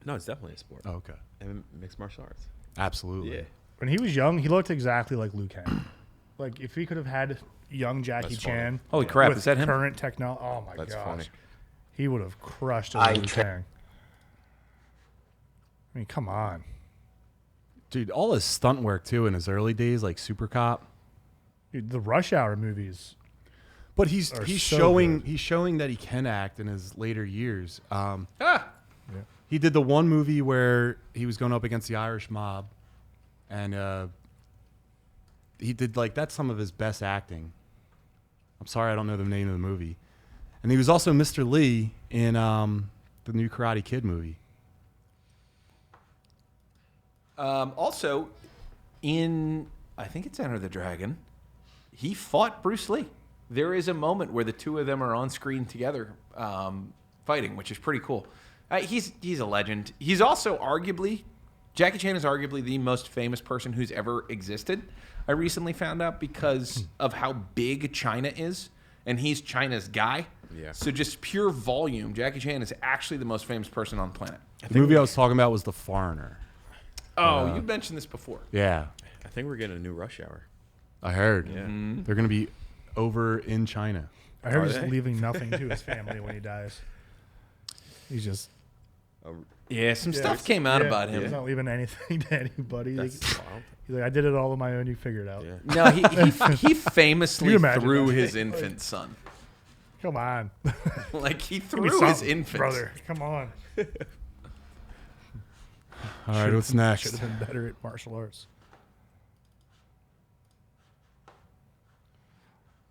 No, it's definitely a sport. Oh, okay. And mixed martial arts. Absolutely. Yeah. When he was young, he looked exactly like Liu Kang. Like, if he could have had young Jackie That's funny. Chan. Holy crap, with is that him? Current technology. Oh, my That's gosh. funny. He would have crushed Liu Kang. I mean, come on. Dude, all his stunt work too in his early days, like Super Cop. Dude, the Rush Hour movies. But he's Are he's so showing good. he's showing that he can act in his later years. Ah, He did the one movie where he was going up against the Irish mob, and he did that's some of his best acting. I'm sorry, I don't know the name of the movie. And he was also Mr. Lee in the new Karate Kid movie. also, I think it's Enter the Dragon, he fought Bruce Lee. There is a moment where the two of them are on screen together fighting, which is pretty cool. He's a legend. He's also Jackie Chan is arguably the most famous person who's ever existed. I recently found out because of how big China is, and he's China's guy. Yeah. So just pure volume, Jackie Chan is actually the most famous person on the planet. The movie I was talking about was The Foreigner. Oh, you mentioned this before. Yeah, I think we're getting a new Rush Hour. I heard. Yeah. They're going to be over in China. I heard Are he's they? leaving nothing to his family when he dies. He's just Yeah, some stuff came out about him. He's not leaving anything to anybody. That's wild. He's like, I did it all on my own. You figure it out. Yeah. No, he famously You imagine threw that? his infant son. Come on. Like he Give me threw his something, infant. brother. Come on. All right, what's next? Should have been better at martial arts.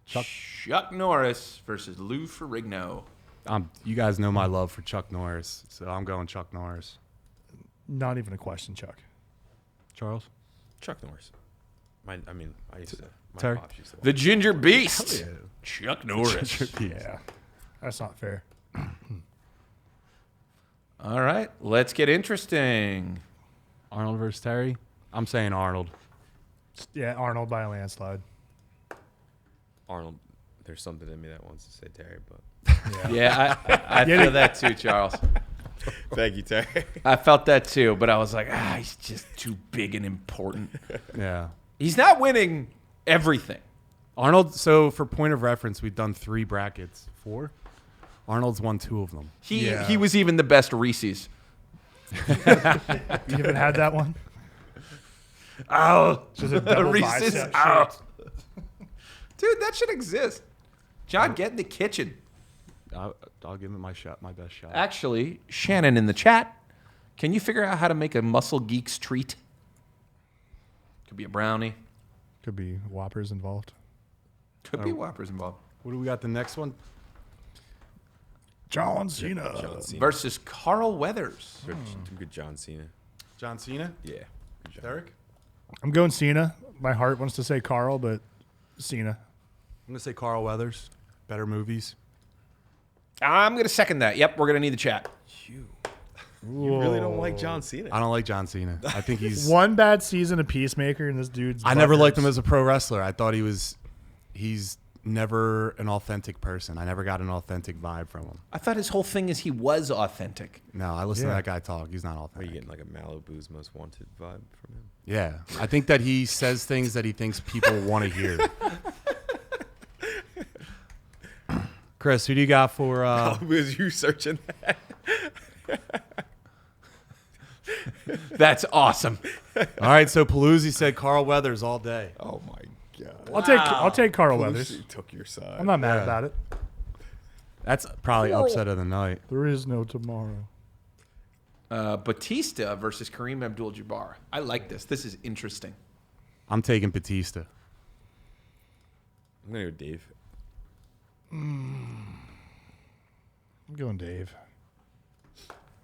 Chuck Norris versus Lou Ferrigno. You guys know my love for Chuck Norris, so I'm going Chuck Norris. Not even a question, Chuck. Charles? Chuck Norris. I used to. My Terry? pops used to. The Ginger Beast. Hell yeah. Chuck Norris. Yeah. That's not fair. All right, let's get interesting. Arnold versus Terry? I'm saying Arnold. Yeah, Arnold by a landslide. Arnold. There's something in me that wants to say Terry, but Yeah, I feel that too, Charles. thank you, Terry. I felt that too, but I was like, he's just too big and important. Yeah. He's not winning everything. Arnold, so for point of reference, we've done 3 brackets. 4? Arnold's won 2 of them. He was even the best Reese's. You haven't had that one? Oh, Just a double Reese's. bicep Oh. shaped. Dude, that should exist. John, get in the kitchen. I'll give it my best shot. Actually, Shannon in the chat, can you figure out how to make a Muscle Geeks treat? Could be a brownie. Could be Whoppers involved. Could be Whoppers involved. What do we got the next one? John Cena. John Cena. Versus Carl Weathers. Good John Cena. John Cena? Yeah. Good job. Derek? I'm going Cena. My heart wants to say Carl, but Cena. I'm going to say Carl Weathers. Better movies. I'm going to second that. Yep, we're going to need the chat. You really don't like John Cena? I don't like John Cena. I think he's... One bad season of Peacemaker, and this dude's. I never liked him as a pro wrestler. I thought he's never an authentic person. I never got an authentic vibe from him. I thought his whole thing is he was authentic. No, I listen to that guy talk. He's not Are you authentic. getting like a Malibu's Most Wanted vibe from him? Yeah. I think that he says things that he thinks people want to hear. Chris, who do you got for... Was you searching that? That's awesome. All right, so Palooza said Carl Weathers all day. Oh my god! I'll take Carl Weathers. He took your side. I'm not mad Yeah. about it. That's probably upset of the night. There is no tomorrow. Bautista versus Kareem Abdul-Jabbar. I like this. This is interesting. I'm taking Bautista. I'm gonna go Dave. I'm going Dave.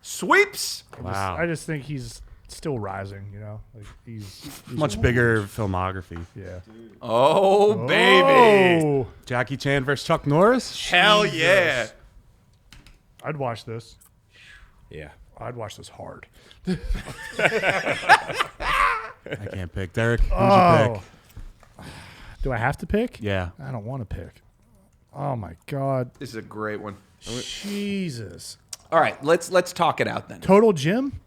Sweeps. Wow. I just think he's still rising. You know, like he's Much bigger filmography. Yeah. Oh, baby. Oh, Jackie Chan versus Chuck Norris? Hell yeah. I'd watch this. Yeah. I'd watch this hard. I can't pick. Derek, who'd you Oh. pick? Do I have to pick? Yeah. I don't want to pick. Oh my God. This is a great one. Jesus. All right, let's talk it out then. Total Gym?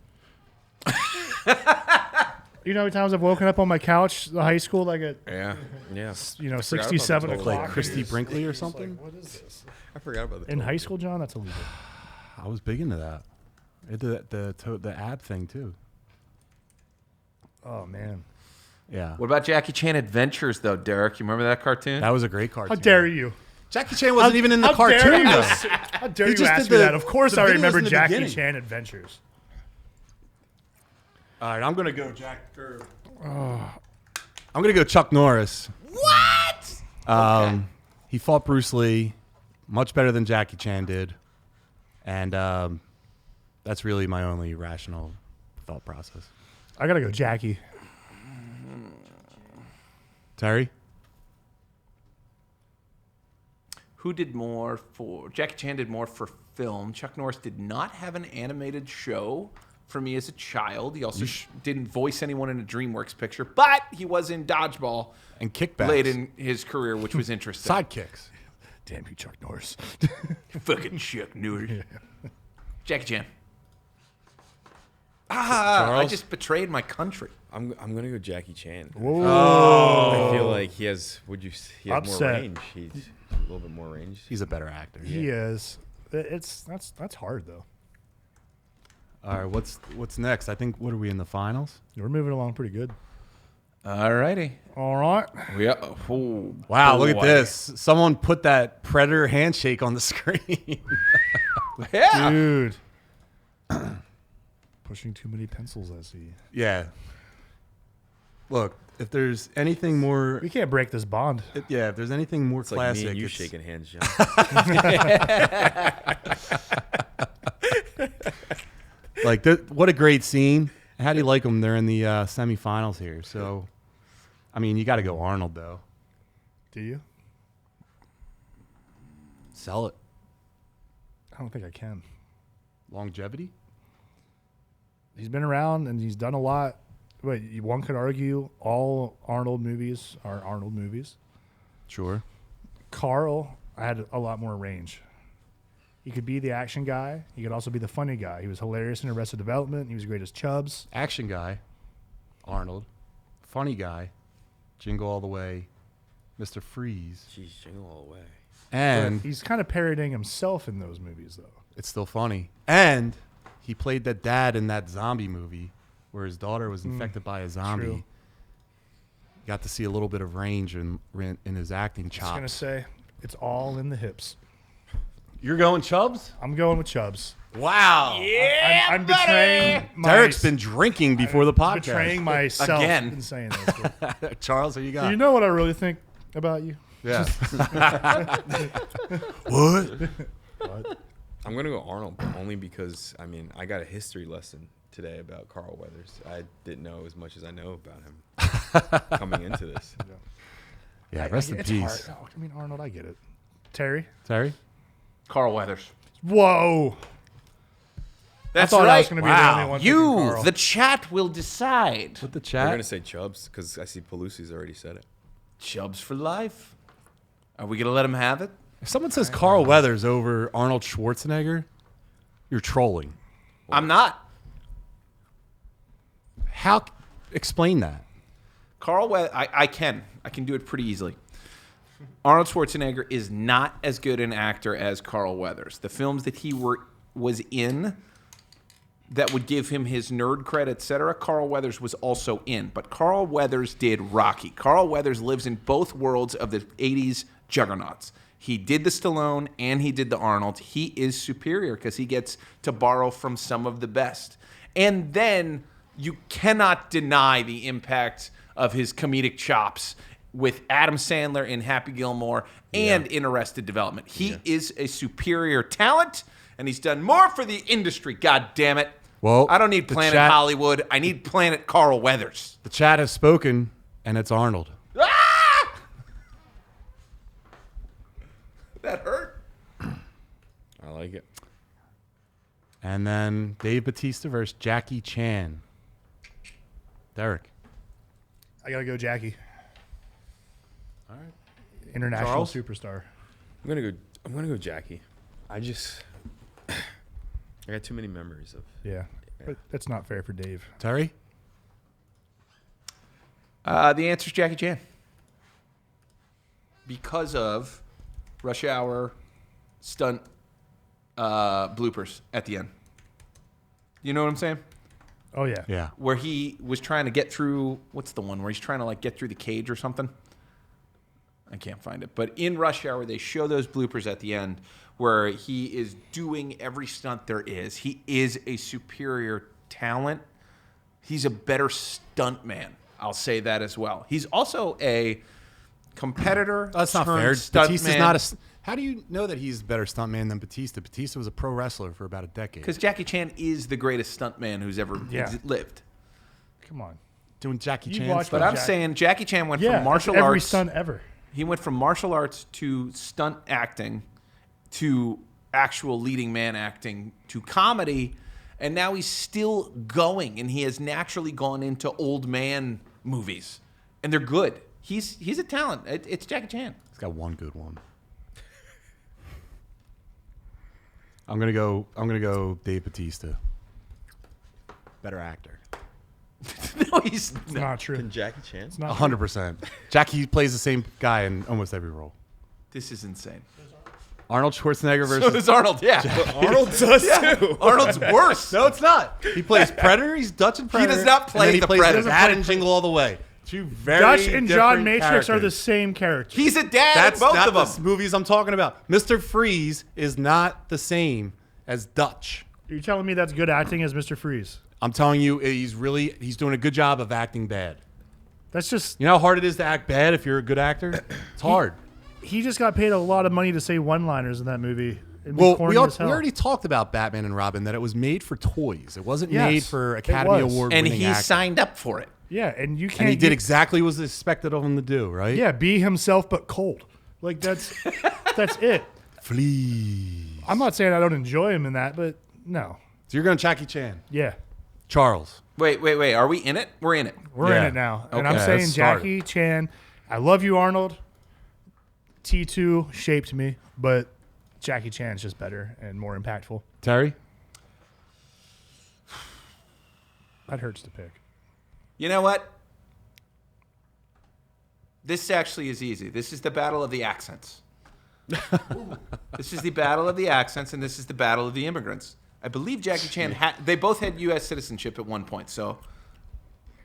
You know how many times I've woken up on my couch in high school like at Yeah. 67 Total. o'clock? Like Christy Brinkley or something? What is this? I forgot about the In Total high Gym. school, John? That's illegal. I was big into that. It did the ab thing too. Oh, man. Yeah. What about Jackie Chan Adventures, though, Derek? You remember that cartoon? That was a great cartoon. How dare you? Jackie Chan wasn't even in the How dare cartoon you though. How dare He you just ask did me the- that? Of course the I videos remember in the Jackie beginning. Chan Adventures. All right, I'm gonna go I'm gonna go Chuck Norris. What? He fought Bruce Lee, much better than Jackie Chan did, and that's really my only rational thought process. I got to go Jackie. Terry, Who did more for... Jackie Chan did more for film. Chuck Norris did not have an animated show for me as a child. He also didn't voice anyone in a DreamWorks picture, but he was in Dodgeball and kickbacks, late in his career, which was interesting. sidekicks. Damn you, Chuck Norris. Fucking Chuck Norris. Jackie Chan. I Charles? just betrayed my country. I'm gonna go Jackie Chan. Whoa. I feel like he has. He has more Upset. range. He's a little bit more range. He's a better actor. He is. That's hard, though. All right, what's next? I think, what are we in the finals? We're moving along pretty good. All righty. All right. Wow, look at this. Someone put that Predator handshake on the screen. Yeah. Dude. Pushing too many pencils, I see. Yeah. Look, if there's anything more... We can't break this bond. If there's anything more It's like classic... me and you it's- shaking hands, John. Like, what a great scene. How do you like them? They're in the semifinals here. So, I mean, you got to go Arnold, though. Do you? Sell it. I don't think I can. Longevity? He's been around and he's done a lot. Wait, one could argue all Arnold movies are Arnold movies. Sure. Carl had a lot more range. He could be the action guy. He could also be the funny guy. He was hilarious in Arrested Development. He was great as Chubbs. Action guy, Arnold. Funny guy, Jingle All the Way, Mr. Freeze. Jeez, jingle all the way. And He's kind of parodying himself in those movies, though. it's still funny. And he played that dad in that zombie movie where his daughter was infected by a zombie. True. Got to see a little bit of range in his acting I was going to chops. say, it's all in the hips. You're going Chubbs? I'm going with Chubbs. Wow. I'm betraying Derek's been drinking before the podcast. betraying myself Again. in saying this. Charles, who you got? You know what I really think about you? Yeah. What? I'm going to go Arnold, but only because, I mean, I got a history lesson today about Carl Weathers. I didn't know as much as I know about him coming into this. Yeah, rest in It's peace. hard. I mean, Arnold, I get it. Terry? Terry? Carl Weathers. Whoa. That's I thought I right. was going to be the only one thinking You, Carl. the chat will decide. With the We're chat? going to say Chubbs because I see Pelusi's already said it. Chubbs for life. Are we going to let him have it? If someone says Carl Weathers over Arnold Schwarzenegger, you're trolling. I'm not. How? Explain that. Carl Weathers, I can do it pretty easily. Arnold Schwarzenegger is not as good an actor as Carl Weathers. The films that he was in that would give him his nerd cred, etc., Carl Weathers was also in. But Carl Weathers did Rocky. Carl Weathers lives in both worlds of the 80s juggernauts. He did the Stallone and he did the Arnold. He is superior because he gets to borrow from some of the best. And then you cannot deny the impact of his comedic chops with Adam Sandler in Happy Gilmore and in Arrested Development. He is a superior talent, and he's done more for the industry, God damn it. Well, I don't need the Planet chat- Hollywood. I need Planet Carl Weathers. The chat has spoken, and it's Arnold. Ah! That hurt. I like it. And then Dave Bautista versus Jackie Chan. Derek. I got to go Jackie. All right. International Charles? superstar. I'm gonna go Jackie. I got too many memories of. Yeah. But that's not fair for Dave. Terry? The answer's Jackie Chan. Because of Rush Hour stunt bloopers at the end. You know what I'm saying? Oh, yeah. Yeah. Where he was trying to get through, what's the one where he's trying to like get through the cage or something? I can't find it. But in Rush Hour, they show those bloopers at the end where he is doing every stunt there is. He is a superior talent. He's a better stuntman. I'll say that as well. He's also a competitor. That's not fair. turned Batista's stuntman. not a... How do you know that he's a better stuntman than Batista? Batista was a pro wrestler for about a decade. Because Jackie Chan is the greatest stuntman who's ever lived. Come on. Doing Jackie You Chan watched stuff. But I'm Jack- saying Jackie Chan went Yeah. from martial every arts. stunt ever. He went from martial arts to stunt acting to actual leading man acting to comedy, and now he's still going, and he has naturally gone into old man movies, and they're good. He's a talent. It's Jackie Chan. He's got one good one. I'm gonna go Dave Batista. Better actor. No, he's It's not true. Jackie Chan. It's not 100%. Jackie plays the same guy in almost every role. This is insane. Arnold Schwarzenegger So versus. does Arnold, yeah. Arnold does too. Arnold's worse. No, it's not. He plays Predator. He's Dutch and Predator. does not play and then he the plays Predator. Dad and Jingle All the Way. Two very Dutch and John different Matrix are the characters. same character. He's a dad That's in both not of the them. movies I'm talking about. Mr. Freeze is not the same as Dutch. You're telling me that's good acting as Mr. Freeze? I'm telling you, he's doing a good job of acting bad. That's just You know how hard it is to act bad if you're a good actor? It's hard. he just got paid a lot of money to say one-liners in that movie. It'd be Well, corny we as hell. already talked about Batman and Robin, that it was made for toys. It wasn't Yes, made for it Academy was. Award And winning he acting. signed up for it. Yeah, and you can't. And he did exactly what was expected of him to do, right? Yeah, be himself but cold. Like that's it. Flee. I'm not saying I don't enjoy him in that, but no. So you're going Jackie Chan. Yeah, Charles. Wait. Are we in it? We're in it. we're Yeah. in it now, and Okay, I'm saying let's start. Jackie Chan. I love you, Arnold. T2 shaped me, but Jackie Chan's just better and more impactful. Terry? That hurts to pick. You know what? This actually is easy. This is the battle of the accents. This is the battle of the accents, and this is the battle of the immigrants. I believe Jackie Chan they both had U.S. citizenship at one point, so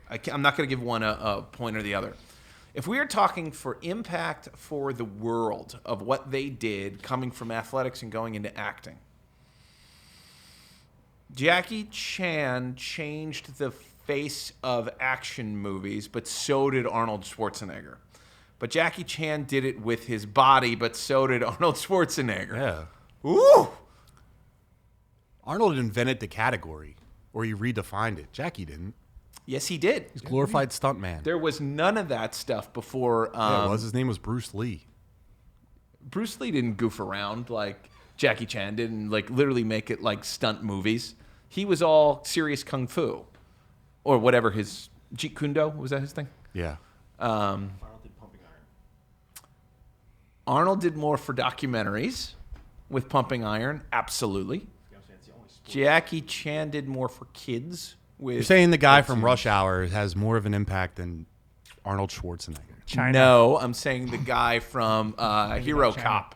I'm not going to give one a point or the other. If we are talking for impact for the world of what they did coming from athletics and going into acting, Jackie Chan changed the face of action movies, but so did Arnold Schwarzenegger. But Jackie Chan did it with his body, but so did Arnold Schwarzenegger. Yeah. Ooh! Arnold invented the category, or he redefined it. Jackie didn't. Yes, he did. He's a glorified stuntman. There was none of that stuff before. Yeah, it was. His name was Bruce Lee. Bruce Lee didn't goof around like Jackie Chan did and like literally make it like stunt movies. He was all serious kung fu, or whatever his Jeet Kune Do, was that his thing? Yeah. Arnold did Pumping Iron. Arnold did more for documentaries with Pumping Iron, absolutely. You know what I'm saying? It's the only sport. Jackie Chan did more for kids with. You're saying the guy from Rush Hour has more of an impact than Arnold Schwarzenegger. China. No, I'm saying the guy from Hero Cop.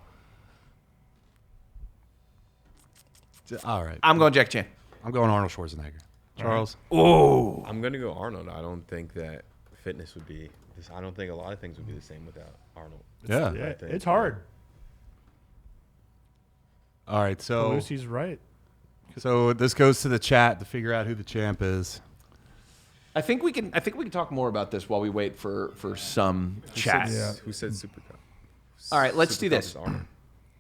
All right. I'm going Jackie Chan. I'm going Arnold Schwarzenegger. Charles? I'm gonna go Arnold. I don't think that fitness would be. I don't think a lot of things would be the same without Arnold. Yeah. Yeah, I think, it's hard. All right. So Lucy's right. this goes to the chat to figure out who the champ is. I think we can talk more about this while we wait for some chat. Yeah. Who said Super Cup? All right, let's do Super Cup this. is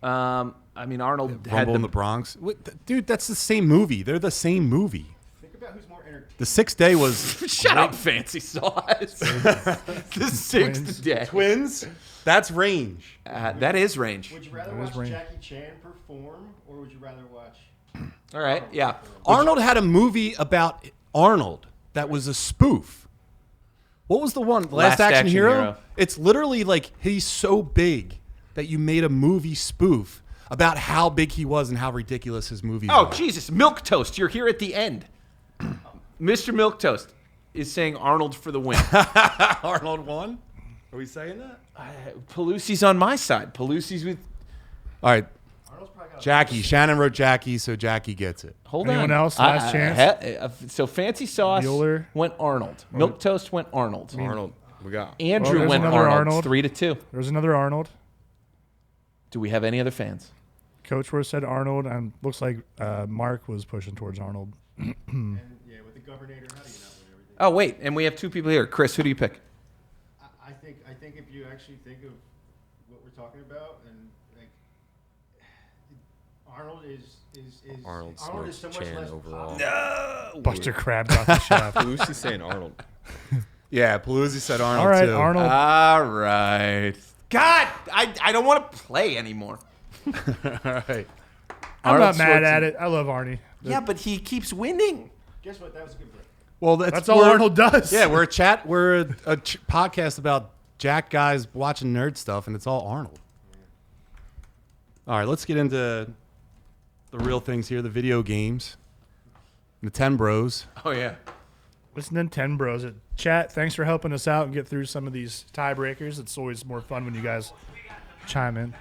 Arnold. I mean, Arnold had Rumble in the Bronx. Dude, that's the same movie. They're the same movie. Think about who's more entertaining. The Sixth Day was Shut up, fancy sauce. The sixth day. twins. That's range. That is range. Would you rather That is watch range. Jackie Chan perform, or would you rather watch? All right, yeah. Arnold had a movie about Arnold that was a spoof. What was the one? Last Action Hero? It's literally like he's so big that you made a movie spoof about how big he was and how ridiculous his movies Oh, were. Jesus. Milk Toast, you're here at the end. Mr. Milk Toast is saying Arnold for the win. Arnold won? Are we saying that? Pelusi's on my side. Pelusi's with... All right. Arnold's probably got a Jackie. Shannon wrote Jackie, so Jackie gets it. Hold Anyone on. else? Last chance? So Fancy Sauce Bueller. went Arnold. Milk Toast went Arnold. Arnold. We got. Andrew there's went another Arnold. Arnold. 3-2. There's another Arnold. Do we have any other fans? Coach Worth said Arnold, and looks like Mark was pushing towards Arnold. and yeah, with the governor, how do you not win everything? Oh, wait. And we have two people here. Chris, who do you pick? I think if you actually think of what we're talking about, and like Arnold is Arnold so smokes much Chan less overall. Buster Crab got the shaft. Who's saying Arnold? Yeah, Palooza said Arnold, All right, too. Arnold. All right. God, I don't want to play anymore. All right. I'm not Arnold mad Schwarzenegger. at it. I love Arnie. Yeah, but he keeps winning. Guess what? That was a good pick. Well, That's all we're- Arnold does. Yeah, we're a chat. We're a podcast about Jack guys watching nerd stuff, and it's all Arnold. All right, let's get into the real things here. The video games, the 10 Bros. Oh, yeah. Listening 10 Bros. Chat, thanks for helping us out and get through some of these tiebreakers. It's always more fun when you guys chime in.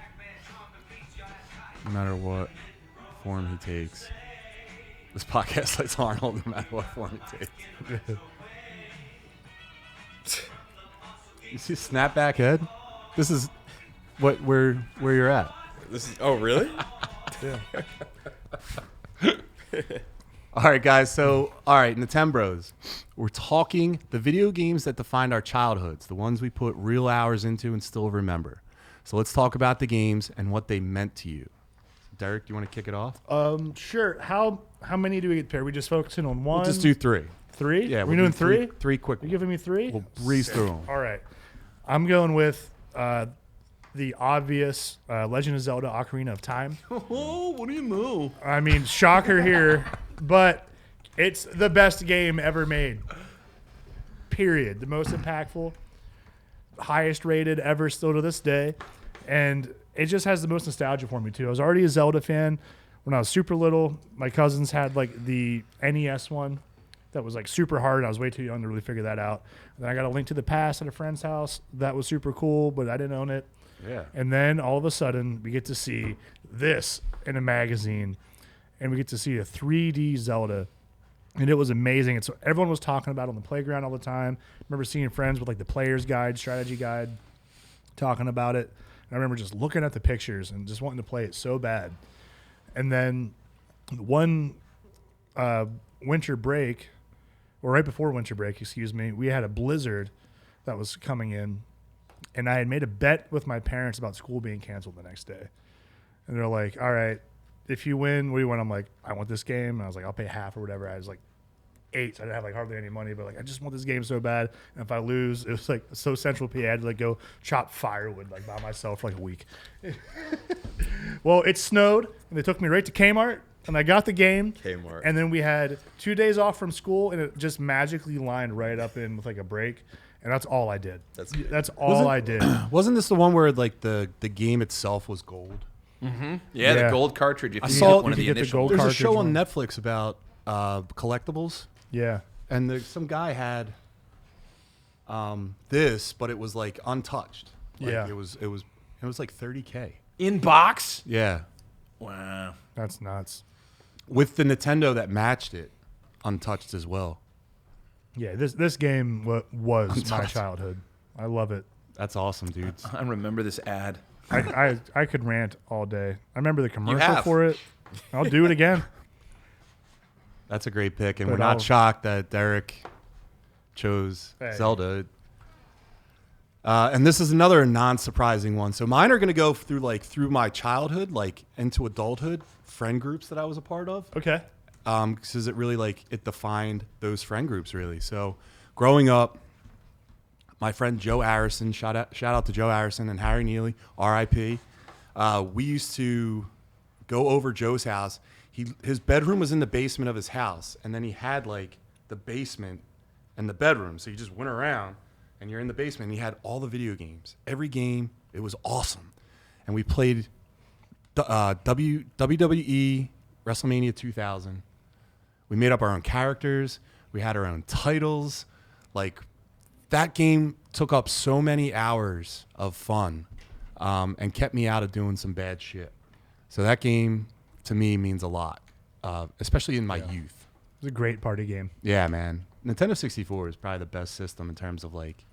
no matter what form he takes. This podcast likes Arnold no matter what form he takes. You see snapback head? This is where you're at. This is. Oh, really? Yeah. All right, guys. So, all right, Nintembros. We're talking the video games that defined our childhoods, the ones we put real hours into and still remember. So let's talk about the games and what they meant to you. Derek, do you want to kick it off? Sure. How many do we get paired? We just focusing on one? We'll just do 3. 3? Yeah, we're doing do 3? 3 quick. You giving me 3? We'll breeze through them. All right. I'm going with the obvious Legend of Zelda Ocarina of Time. Oh, what do you know? I mean, shocker here, but it's the best game ever made. Period. The most impactful, highest rated ever still to this day. And it just has the most nostalgia for me, too. I was already a Zelda fan when I was super little. My cousins had, like, the NES one that was, like, super hard. I was way too young to really figure that out. And then I got a Link to the Past at a friend's house. That was super cool, but I didn't own it. Yeah. And then all of a sudden, we get to see this in a magazine, and we get to see a 3D Zelda. And it was amazing. It's everyone was talking about it on the playground all the time. I remember seeing friends with like the player's guide, strategy guide, talking about it. And I remember just looking at the pictures and just wanting to play it so bad. And then one winter break, or right before winter break, excuse me, we had a blizzard that was coming in. And I had made a bet with my parents about school being canceled the next day. And they're like, all right, if you win, what do you want? I'm like, I want this game. And I was like, I'll pay half or whatever. I was like 8, so I didn't have like hardly any money, but like I just want this game so bad. And if I lose, it was like so Central PA, I had to like go chop firewood like by myself for like a week. Well, it snowed, and they took me right to Kmart, and I got the game. Kmart. And then we had 2 days off from school, and it just magically lined right up in with like a break. And that's all I did. That's all I did. Wasn't this the one where like the game itself was gold? Yeah, Yeah. the gold cartridge. If I you saw get one of you the get the initial. gold There's a cartridge show on one. Netflix about collectibles, Yeah. and some guy had this, but it was like untouched. Like, Yeah. it was like $30K. In box? Yeah, Wow. That's nuts. with the Nintendo that matched it, untouched as well. Yeah, this game was my Untouched. childhood. I love it. That's awesome, dudes. I remember this ad. I could rant all day. I remember the commercial have. for it. I'll do it again. That's a great pick, and But we're not I'll- shocked that Derek chose Hey. Zelda. And this is another non-surprising one. So mine are going to go through my childhood, like into adulthood, friend groups that I was a part of. Okay. Because it really it defined those friend groups really. So growing up, my friend Joe Arison, shout out to Joe Arison and Harry Neely, R.I.P. We used to go over Joe's house. His bedroom was in the basement of his house, and then he had like the basement and the bedroom. So you just went around, and you're in the basement. And he had all the video games, every game. It was awesome, and we played WWE WrestleMania 2000. We made up our own characters. We had our own titles. Like, that game took up so many hours of fun and kept me out of doing some bad shit. So that game, to me, means a lot, especially in my youth. It's a great party game. Yeah, man. Nintendo 64 is probably the best system in terms of, like,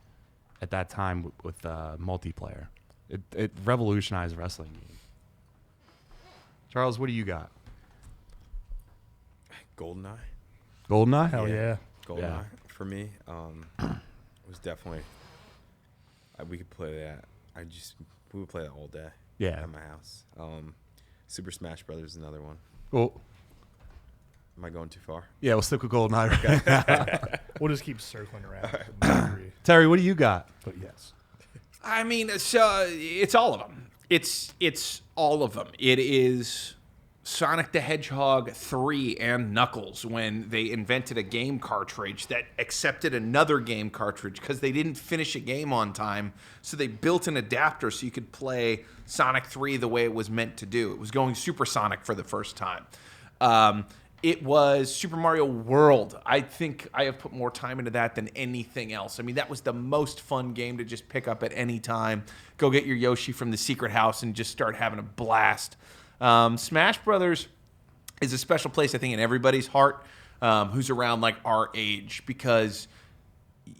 at that time with multiplayer. It revolutionized wrestling games. Charles, what do you got? GoldenEye. GoldenEye? Hell yeah. GoldenEye Yeah. for me was definitely. We could play that. We would play that all day. Yeah. At my house. Super Smash Brothers is another one. Well, Am I going too far? yeah, we'll stick with GoldenEye. Right? We'll just keep circling around. Terry, what do you got? But yes. I mean, so it's all of them. It's all of them. It is Sonic the Hedgehog 3 and Knuckles when they invented a game cartridge that accepted another game cartridge because they didn't finish a game on time. So they built an adapter so you could play Sonic 3 the way it was meant to do. It was going supersonic for the first time. It was Super Mario World. I think I have put more time into that than anything else. I mean, that was the most fun game to just pick up at any time. Go get your Yoshi from the secret house and just start having a blast. Smash Brothers is a special place, I think, in everybody's heart who's around like our age, because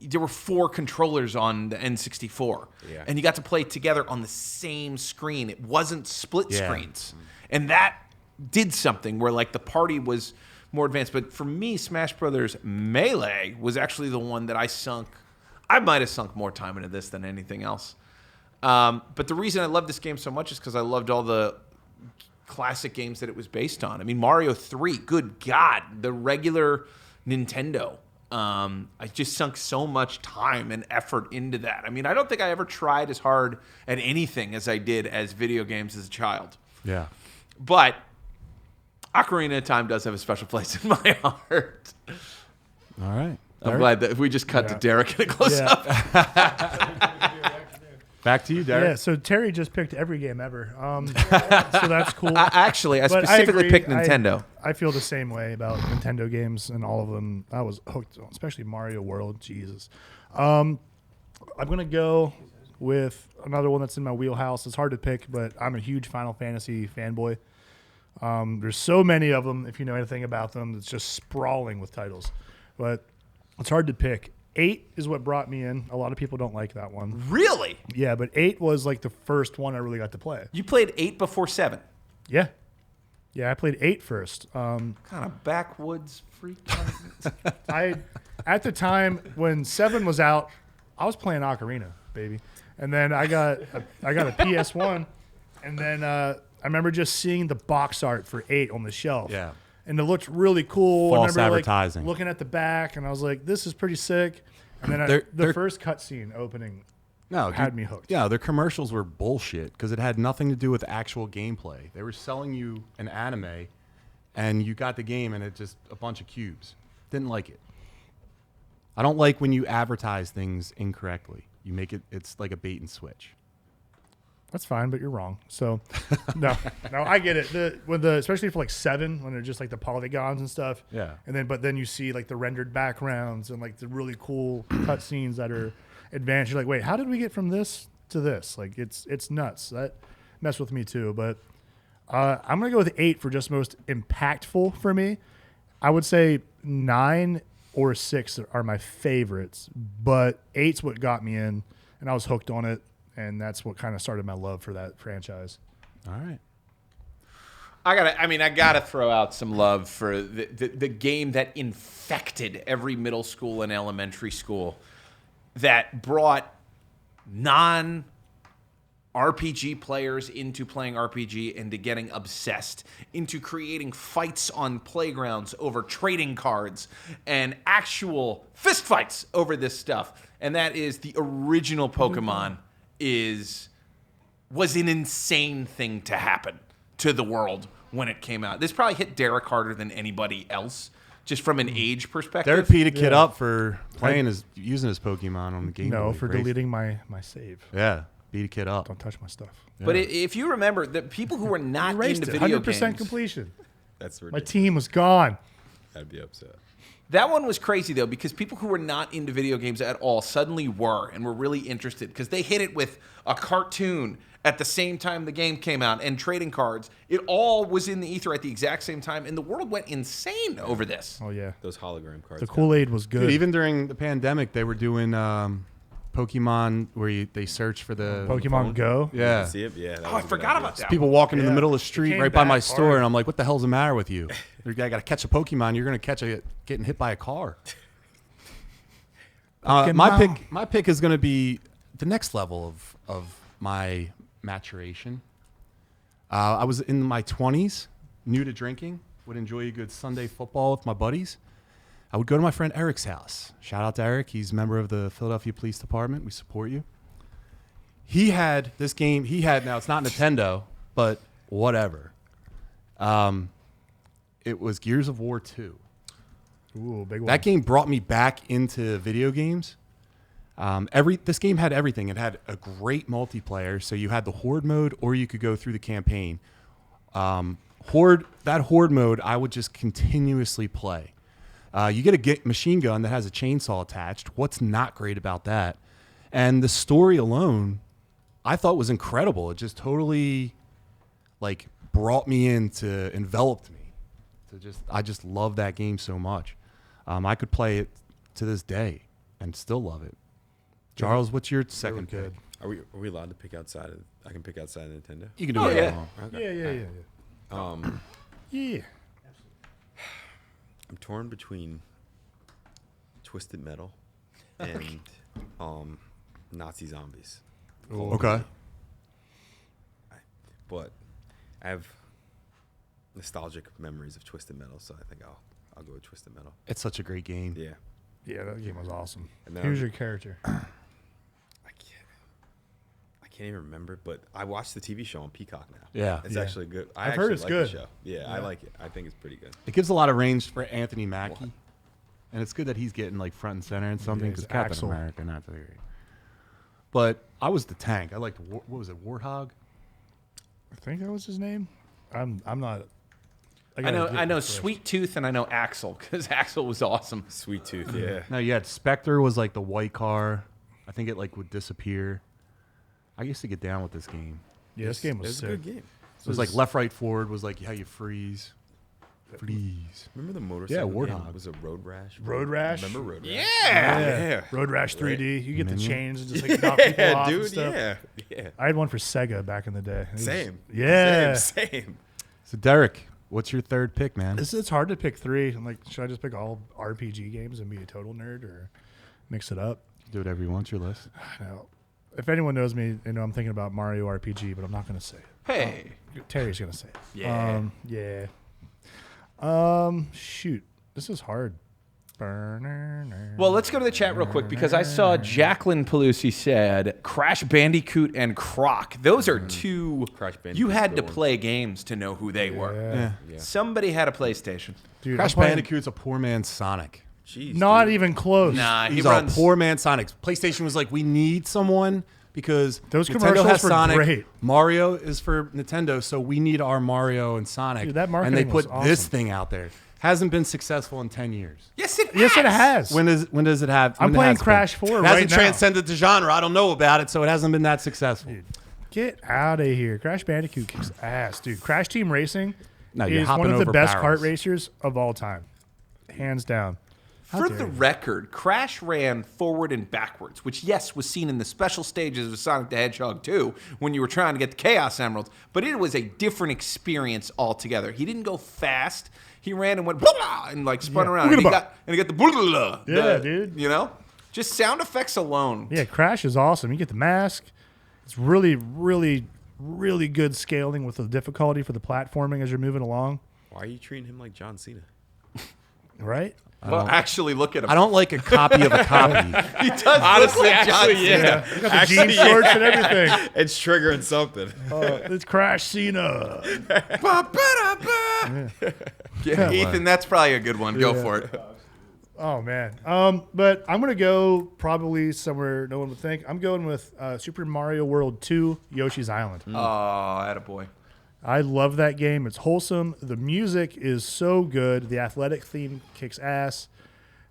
there were 4 controllers on the N64, and you got to play together on the same screen. It wasn't split screens, and that did something where like the party was more advanced. But for me, Smash Brothers Melee was actually the one that I might have sunk more time into this than anything else. But the reason I love this game so much is because I loved all the classic games that it was based on. I mean, Mario 3, good God, the regular Nintendo. I just sunk so much time and effort into that. I mean, I don't think I ever tried as hard at anything as I did as video games as a child. Yeah. But Ocarina of Time does have a special place in my heart. All right. I'm glad that we just cut to Derek in a close-up. Back to you, Derek. Yeah, so Terry just picked every game ever. So that's cool. I specifically agree. picked Nintendo. I feel the same way about Nintendo games and all of them. I was hooked, especially Mario World. Jesus. I'm going to go with another one that's in my wheelhouse. It's hard to pick, but I'm a huge Final Fantasy fanboy. There's so many of them, if you know anything about them. It's just sprawling with titles. But it's hard to pick. 8 is what brought me in. A lot of people don't like that one. Really? Yeah, but 8 was like the first one I really got to play. You played 8 before 7. Yeah. Yeah, I played 8 first. Kind of backwoods freak. At the time when 7 was out, I was playing Ocarina, baby. And then I got a PS1, and then I remember just seeing the box art for 8 on the shelf. Yeah. And it looked really cool. False I remember, advertising. looking at the back, and I was like, this is pretty sick. And then the first cutscene opening had me hooked. Yeah, their commercials were bullshit because it had nothing to do with actual gameplay. They were selling you an anime, and you got the game, and it just a bunch of cubes. Didn't like it. I don't like when you advertise things incorrectly. You make it's like a bait and switch. That's fine, but you're wrong. So, no, I get it. Especially for like 7, when they're just like the polygons and stuff. Yeah. But then you see like the rendered backgrounds and like the really cool cutscenes that are advanced. You're like, wait, how did we get from this to this? Like, it's nuts. That messed with me too. But I'm gonna go with 8 for just most impactful for me. I would say 9 or 6 are my favorites, but 8's what got me in, and I was hooked on it. And that's what kind of started my love for that franchise. All right. I gotta throw out some love for the game that infected every middle school and elementary school, that brought non-RPG players into playing RPG, into getting obsessed, into creating fights on playgrounds over trading cards and actual fist fights over this stuff. And that is the original Pokemon. Was an insane thing to happen to the world when it came out. This probably hit Derek harder than anybody else, just from an age perspective. Derek beat a kid up for using his Pokemon on the Game Boy. No, for deleting my save. Yeah, beat a kid up. Don't touch my stuff. Yeah. But if you remember, the people who were not into video 100% games, completion. That's My ridiculous. team was gone. I'd be upset. that one was crazy though, because people who were not into video games at all suddenly were, and were really interested because they hit it with a cartoon at the same time the game came out, and trading cards. It all was in the ether at the exact same time, and the world went insane over this. Oh yeah, Those hologram cards. the Kool-Aid was good. Dude, even during the pandemic, they were doing Pokemon where they search for the Pokemon Go. Yeah. See it? Yeah. that Oh, was I a good forgot idea. about that. People walking in the Yeah. middle of the street came right by my back store, hard. and I'm like, what the hell's the matter with you? I got to catch a Pokemon. You're going to getting hit by a car. My pick is going to be the next level of my maturation. I was in my 20s, new to drinking, would enjoy a good Sunday football with my buddies. I would go to my friend Eric's house. Shout out to Eric. He's a member of the Philadelphia Police Department. We support you. He had this game. Now it's not Nintendo, but whatever. It was Gears of War 2. Ooh, big one. That game brought me back into video games. This game had everything. It had a great multiplayer, so you had the Horde mode, or you could go through the campaign. Horde mode, I would just continuously play. You get a machine gun that has a chainsaw attached. What's not great about that? And the story alone, I thought was incredible. It just totally brought me enveloped me. I just love that game so much. I could play it to this day and still love it. Charles, what's your second pick? Are we allowed to pick outside of? I can pick outside of Nintendo. You can do it. yeah. Okay. Yeah. Yeah. I'm torn between Twisted Metal and Nazi zombies. Okay. But I have nostalgic memories of Twisted Metal, so I think I'll go with Twisted Metal. It's such a great game. Yeah. Yeah, that game was awesome. And then Who's your character? I can't even remember, but I watched the TV show on Peacock now. Yeah. It's Yeah. actually good. I've heard it's like good. The show. Yeah, I like it. I think it's pretty good. It gives a lot of range for Anthony Mackie. And it's good that he's getting like front and center and something Yeah, because he's Captain Axel. America, not very great. But I was the tank. I liked, what was it, Warthog? I think that was his name. I'm not. I gotta know get it first. Sweet Tooth and I know Axel because Axel was awesome. Sweet Tooth, yeah. No, you had Spectre was like the white car. I think it like would disappear. I used to get down with this game. Yeah, this game was It's a sick. good game. It was like left, right, forward was like how you freeze. Freeze. Remember the motorcycle game? Warthog. Was it Road Rash? Road Rash? Remember Road Rash? Yeah. Road Rash 3D. You get the Minion. chains and just like knock people Yeah, off and dude, stuff. yeah. I had one for Sega back in the day. It was- Same. Yeah. Same. So Derek, what's your third pick, man? It's hard to pick three. I'm like, should I just pick all RPG games and be a total nerd or mix it up? Do whatever you want. Your list. I know. If anyone knows me, you know I'm thinking about Mario RPG, but I'm not going to say it. Hey. Terry's going to say it. Yeah. Yeah. Shoot. This is hard. Well, let's go to the chat real quick because I saw Jacqueline Pelusi said Crash Bandicoot and Croc. Those are two. Crash Bandicoot's You had the to one. play games to know who they were. Yeah. Yeah. Somebody had a PlayStation. Dude, Crash I'm playing- Bandicoot's a poor man's Sonic. Jeez, Not dude. even close. Nah, he He's runs. a poor man's Sonic. PlayStation was like, we need someone because Those Nintendo commercials has were Sonic. great. Mario is for Nintendo, so we need our Mario and Sonic. Dude, that and they marketing was put this awesome. thing out there. Hasn't been successful in 10 years. Yes, it Yes, it has. When does it have? I'm when playing has been? Crash 4 It right hasn't now. transcended the genre. I don't know about it, so it hasn't been that successful. Get out of here. Crash Bandicoot kicks ass, dude. Crash Team Racing No, you're is hopping one of the over best barrels. kart racers of all time. Hands down. For the record, Crash ran forward and backwards, which, yes, was seen in the special stages of Sonic the Hedgehog 2 when you were trying to get the Chaos Emeralds, but it was a different experience altogether. He didn't go fast. He ran and went blah, blah, and like spun around. And he got the blah, blah, blah, Yeah, dude. You know? Just sound effects alone. Yeah, Crash is awesome. You get the mask. It's really, really, really good scaling with the difficulty for the platforming as you're moving along. Why are you treating him like John Cena? Right? Well, actually, look at him. I don't like a copy of a copy. He does honestly, look like John Cena. Yeah. You got the jean shorts and everything. It's triggering something. It's Crash Cena. Yeah, Ethan, that's probably a good one. Go for it. Oh, man. But I'm going to go probably somewhere no one would think. I'm going with Super Mario World 2, Yoshi's Island. Oh, attaboy. I love that game. It's wholesome. The music is so good. The athletic theme kicks ass.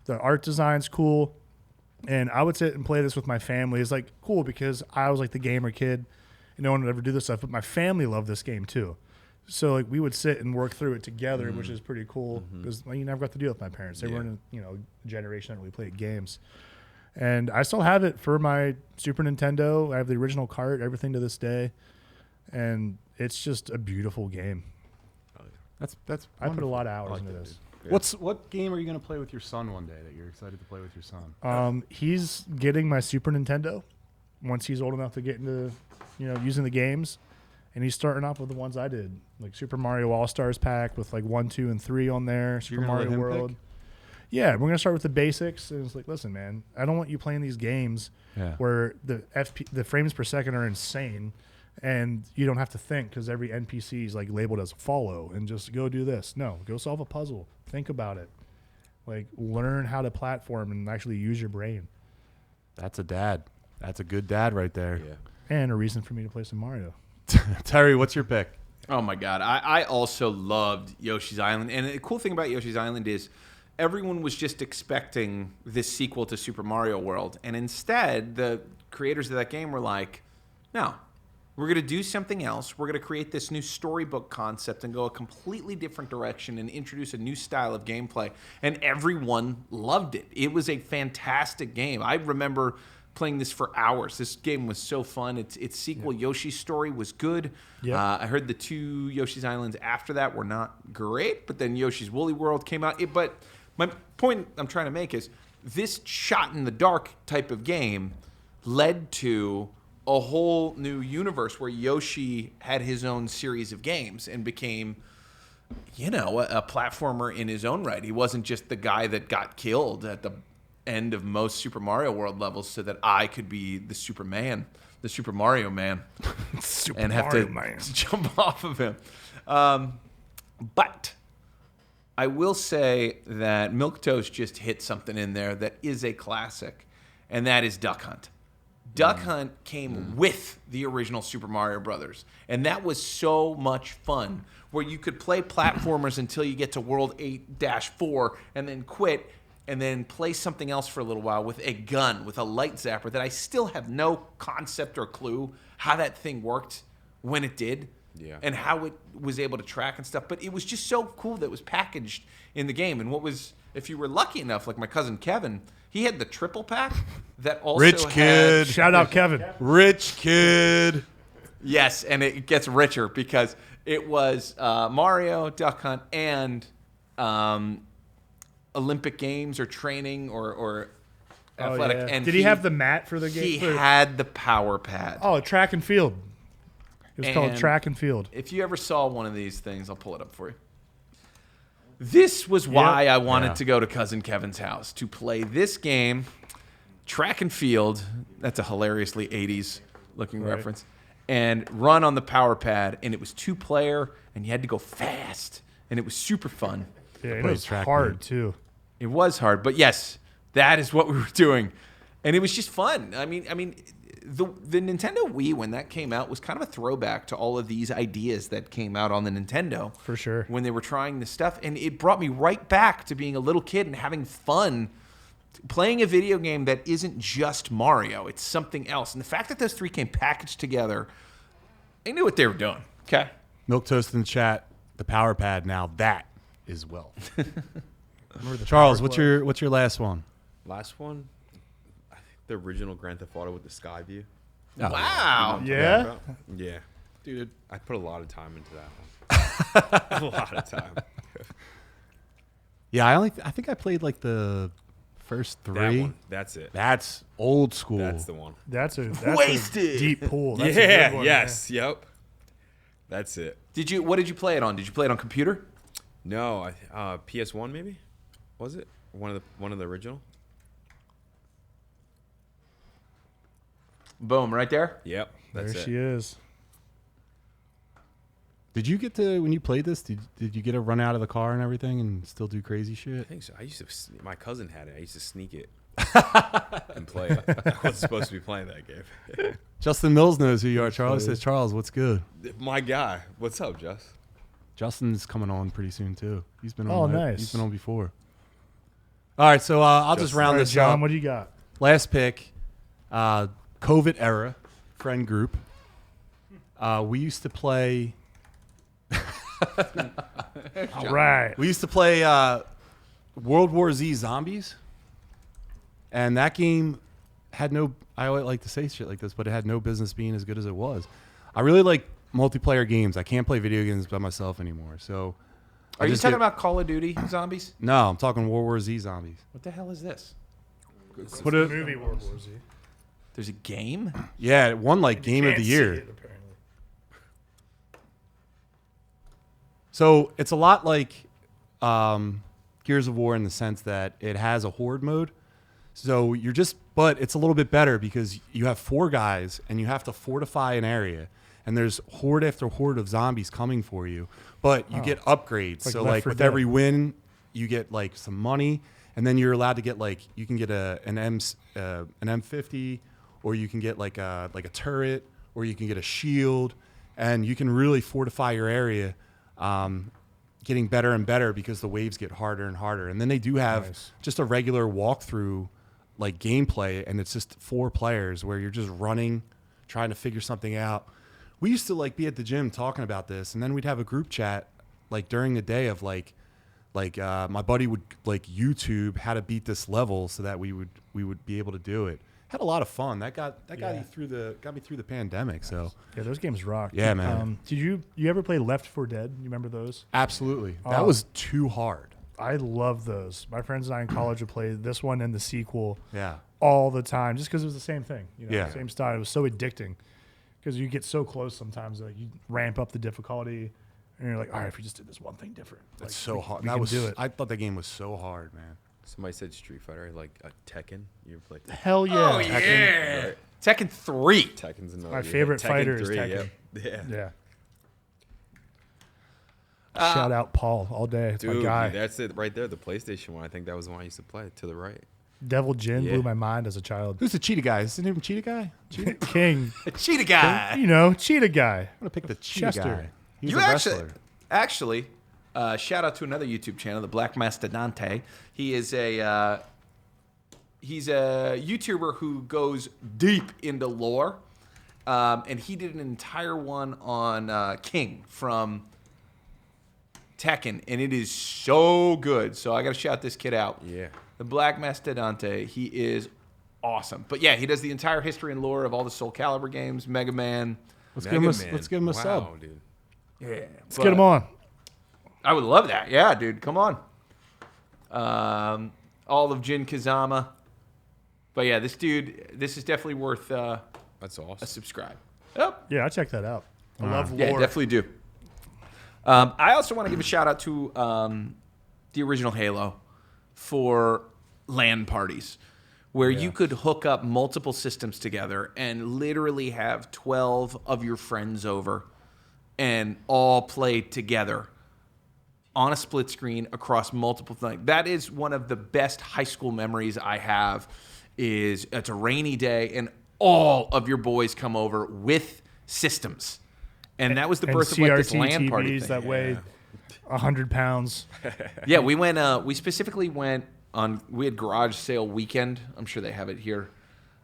The art design's cool. And I would sit and play this with my family. It's like cool because I was like the gamer kid and no one would ever do this stuff. But my family loved this game too. So like we would sit and work through it together, which is pretty cool because you never got to do it with my parents. They weren't a generation that really played games. And I still have it for my Super Nintendo. I have the original cart, everything to this day. And it's just a beautiful game. That's I put a wonderful. lot of hours like into that, this. What game are you going to play with your son one day that you're excited to play with your son? He's getting my Super Nintendo once he's old enough to get into, using the games. And he's starting off with the ones I did, like Super Mario All-Stars pack with like 1, 2, and 3 on there. Super You're gonna let Mario him World. pick? Yeah, we're gonna start with the basics. And it's like, listen, man, I don't want you playing these games Yeah. where the frames per second are insane, and you don't have to think because every NPC is like labeled as follow and just go do this. No, go solve a puzzle. Think about it. Like learn how to platform and actually use your brain. That's a dad. That's a good dad right there. Yeah. And a reason for me to play some Mario. Terry, what's your pick? Oh my God. I also loved Yoshi's Island. And the cool thing about Yoshi's Island is everyone was just expecting this sequel to Super Mario World. And instead, the creators of that game were like, no, We're going to do something else. We're going to create this new storybook concept and go a completely different direction and introduce a new style of gameplay. And everyone loved it. It was a fantastic game. I remember playing this for hours. This game was so fun. Its sequel, Yoshi's Story, was good. Yep. I heard the 2 Yoshi's Islands after that were not great, but then Yoshi's Woolly World came out. But my point I'm trying to make is this shot in the dark type of game led to a whole new universe where Yoshi had his own series of games and became, a platformer in his own right. He wasn't just the guy that got killed at the end of most Super Mario World levels so that I could be the Super Mario Man, and have to jump off of him. But I will say that Milquetoast just hit something in there that is a classic, and that is Duck Hunt. Duck Hunt came with the original Super Mario Brothers, and that was so much fun, where you could play platformers until you get to World 8-4 and then quit, and then play something else for a little while with a gun, with a light zapper that I still have no concept or clue how that thing worked when it did, and how it was able to track and stuff. But it was just so cool that it was packaged in the game. And if you were lucky enough, like my cousin Kevin, he had the triple pack that also Rich kid. Shout out Kevin. Rich kid. Yes, and it gets richer because it was Mario, Duck Hunt, and Olympic Games or training or athletic. Yeah. And Did he have the mat for the game? He had the power pad. Oh, track and field. It was called And track and field. If you ever saw one of these things, I'll pull it up for you. This was why I wanted to go to Cousin Kevin's house, to play this game, track and field. That's a hilariously 80s looking reference. And run on the power pad. And it was 2-player, and you had to go fast. And it was super fun. Yeah, it was hard, too. It was hard. But yes, that is what we were doing. And it was just fun. I mean, the Nintendo Wii, when that came out, was kind of a throwback to all of these ideas that came out on the Nintendo. For sure. When they were trying this stuff. And it brought me right back to being a little kid and having fun playing a video game that isn't just Mario. It's something else. And the fact that those 3 came packaged together, they knew what they were doing. Okay. Milquetoast in the chat, the power pad. Now that is wealth. Charles, what's your last one? Last one, I think the original Grand Theft Auto with the sky view. Oh, Wow. Yeah? Yeah. Dude. I put a lot of time into that one. A lot of time. Yeah, I think I played like the first 3. That one. That's it. That's old school. That's the one. That's a Wasted. deep pool. That's a good one, yes. Yep. That's it. What did you play it on? Did you play it on computer? No, PS1 maybe? Was it? One of the original? Boom, right there. Yep. That's There it. she is. Did you get to, when you played this, did you get to run out of the car and everything and still do crazy shit? I think so. My cousin had it. I used to sneak it and play it. I wasn't supposed to be playing that game. Justin Mills knows who you are. Charles says, Charles, what's good? My guy. What's up, Jess? Justin's coming on pretty soon too. He's been on. Oh, nice. He's been on before. All right, so I'll just round All right, this John, up. what do you got? Last pick, COVID era friend group. We used to play. All right. We used to play World War Z Zombies, and that game had no. I always like to say shit like this, but it had no business being as good as it was. I really like multiplayer games. I can't play video games by myself anymore. So, Are you talking about Call of Duty zombies? No, I'm talking World War Z Zombies. What the hell is this? Put a movie World War Z. There's a game? Yeah, it won like Game of the Year. It, apparently. So it's a lot like Gears of War in the sense that it has a horde mode. So but it's a little bit better because you have 4 guys and you have to fortify an area. And there's horde after horde of zombies coming for you, but you get upgrades. Like so Left like 4 with Dead. every win, you get like some money, and then you're allowed to get like you can get an M50, or you can get like a turret, or you can get a shield, and you can really fortify your area, getting better and better because the waves get harder and harder. And then they do have just a regular walkthrough like gameplay, and it's just 4 players where you're just running, trying to figure something out. we used to like be at the gym talking about this, and then we'd have a group chat like during the day of like my buddy would like YouTube how to beat this level so that we would be able to do it. Had a lot of fun. That got me through the pandemic. So Yeah, those games rock. Yeah, man. Did you ever play Left 4 Dead? You remember those? absolutely, that was too hard. I love those. My friends and I in college would play this one and the sequel Yeah, all the time, just because it was the same thing. Yeah. Same style. It was so addicting because you get so close sometimes. Like you ramp up the difficulty, and you're like, all right, if we just did this one thing different, it's like, so hard. we That can was. do it. I thought that game was so hard, man. Somebody said Street Fighter, like Tekken. You ever played Hell yeah! Oh yeah, Tekken 3. Tekken's another. My favorite Tekken fighter is 3, Tekken. Yeah. Yeah. Shout out Paul all day. It's my Dude, guy. that's it right there. The PlayStation one. I think that was the one I used to play. To the right. Devil Jin Yeah. blew my mind as a child. Who's the cheetah guy? Is his name Cheetah Guy? Cheetah? King, Cheetah guy. cheetah guy. I'm gonna pick the cheetah Chester. guy. He's You a wrestler. actually, shout out to another YouTube channel, the Black Mastodonte. He is he's a YouTuber who goes deep into lore, and he did an entire one on King from Tekken, and it is so good. So I got to shout this kid out. Yeah. The Black Mastodonte. He is awesome. But yeah, he does the entire history and lore of all the Soul Calibur games, Mega Man. Let's Mega give him Man. let's give him a wow, sub. dude. Yeah, Let's get him on. I would love that. Yeah, dude, come on. All of Jin Kazama. But yeah, this is definitely worth That's a awesome. subscribe. Yep. Yeah, I check that out. I love Yeah, lore. definitely do. I also want to give a shout out to the original Halo for LAN parties, where you could hook up multiple systems together and literally have 12 of your friends over and all play together on a split screen across multiple things. That is one of the best high school memories I have. Is it's a rainy day and all of your boys come over with systems. And that was the and birth of like this CRT LAN party TVs thing. that weigh 100 pounds. Yeah, we went. We specifically went on. We had garage sale weekend. I'm sure they have it here,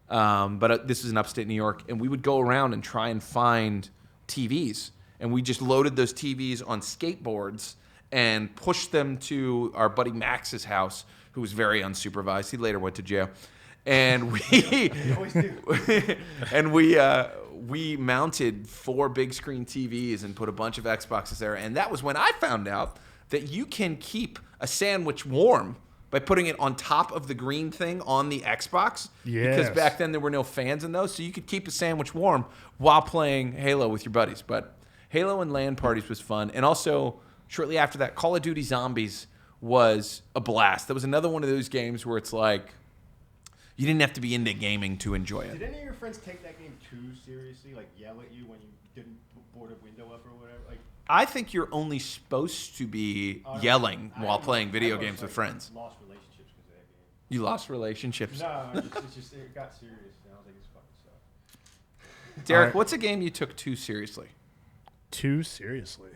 but this is in upstate New York, and we would go around and try and find TVs, and we just loaded those TVs on skateboards and pushed them to our buddy Max's house, who was very unsupervised. He later went to jail, and we mounted 4 big screen TVs and put a bunch of Xboxes there. And that was when I found out that you can keep a sandwich warm by putting it on top of the green thing on the Xbox. Because Yes. back then there were no fans in those. So you could keep a sandwich warm while playing Halo with your buddies. But Halo and LAN parties was fun. And also, shortly after that, Call of Duty Zombies was a blast. That was another one of those games where it's like, you didn't have to be into gaming to enjoy it. Did any of your friends take that game too seriously? Like yell at you when you didn't board a window up or whatever? Like I think you're only supposed to be yelling while playing video games with friends. Lost relationships because of that game. You lost relationships. No, it's just it got serious. And I was like, it's fucking stuff. Derek, Alright. what's a game you took too seriously? Too seriously.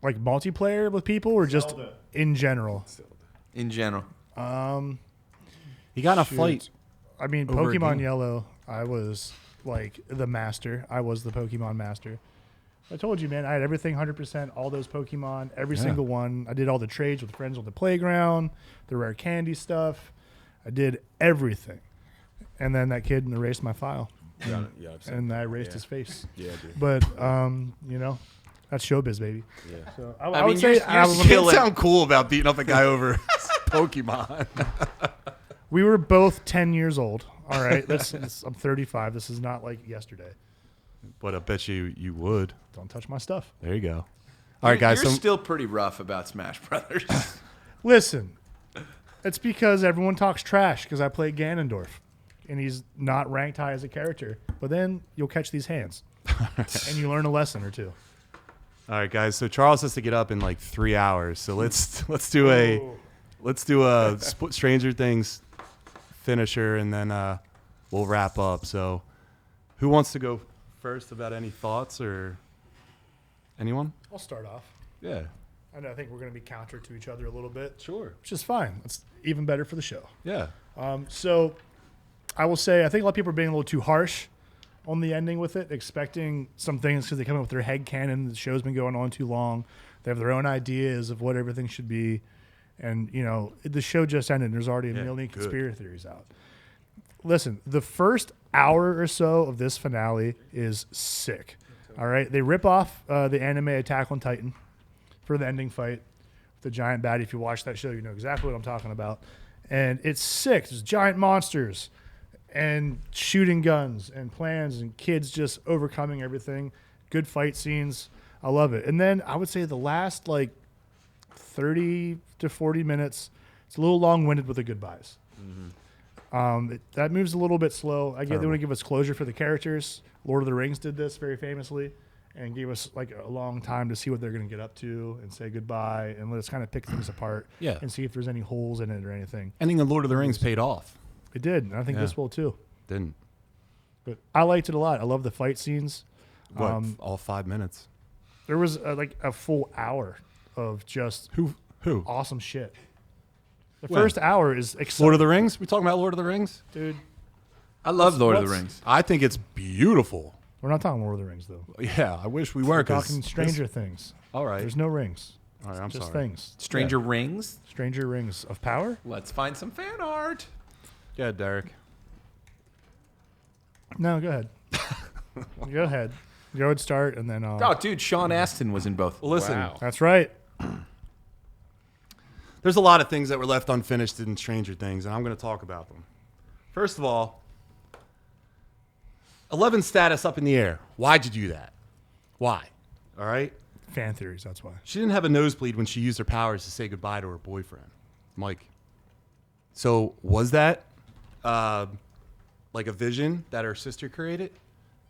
Like multiplayer with people or just Zelda. in general? In general. He got in a Shoot. fight. I mean, Over a Pokemon game. Yellow, I was like the master. I was the Pokemon master. I told you, man, I had everything 100%, all those Pokemon, every single one. I did all the trades with friends on the playground, the rare candy stuff. I did everything. And then that kid erased my file. Yeah, upset. And I erased Yeah. his face. Yeah, dude. But, that's showbiz, baby. Yeah. So I I mean, would say you're I was- still- It sound cool about beating up a guy over Pokemon. we were both 10 years old. All right. I'm 35. This is not like yesterday. But I bet you would. Don't touch my stuff. There you go. All right, guys. You're So still pretty rough about Smash Brothers. Listen, it's because everyone talks trash because I play Ganondorf, and he's not ranked high as a character. But then you'll catch these hands, and you learn a lesson or two. all right, guys. So Charles has to get up in like 3 hours. So let's do a Stranger Things finisher, and then we'll wrap up. So who wants to go first about any thoughts or anyone? I'll start off. Yeah. I think we're going to be counter to each other a little bit, Sure. which is fine. It's even better for the show. Yeah. So I will say I think a lot of people are being a little too harsh on the ending with it, expecting some things because they come up with their head canon. The show's been going on too long. They have their own ideas of what everything should be. And, the show just ended. And there's already a million conspiracy theories out. Listen, the first hour or so of this finale is sick. All right? They rip off the anime Attack on Titan for the ending fight with the giant baddie. If you watch that show, you know exactly what I'm talking about. And it's sick. There's giant monsters and shooting guns and plans and kids just overcoming everything. Good fight scenes. I love it. And then I would say the last 30 to 40 minutes, it's a little long-winded with the goodbyes. Mm-hmm. That moves a little bit slow. I get they want to give us closure for the characters. Lord of the Rings did this very famously and gave us a long time to see what they're going to get up to and say goodbye and let us kind of pick things apart and see if there's any holes in it or anything. Ending of Lord of the Rings paid off. It did, and I think this will too. Didn't. But I liked it a lot. I love the fight scenes. All 5 minutes? There was a full hour of just Who? awesome shit. The When? first hour is exciting. Lord of the Rings? We talking about Lord of the Rings? Dude, I love Lord of the Rings. I think it's beautiful. we're not talking Lord of the Rings, though. Yeah, I wish we were. We're talking Stranger Things. All right. There's no rings. All right, I'm just sorry. things. Stranger Rings. Stranger Rings of Power? Let's find some fan art. Yeah, Derek. No, go ahead. Go ahead. Go ahead, start, and then Oh, dude, Sean Astin was in both. Well, listen. Wow. That's right. There's a lot of things that were left unfinished in Stranger Things, and I'm going to talk about them. First of all, 11's status up in the air. Why'd you do that? Why? All right? Fan theories, that's why. She didn't have a nosebleed when she used her powers to say goodbye to her boyfriend, Mike. So was that like a vision that her sister created?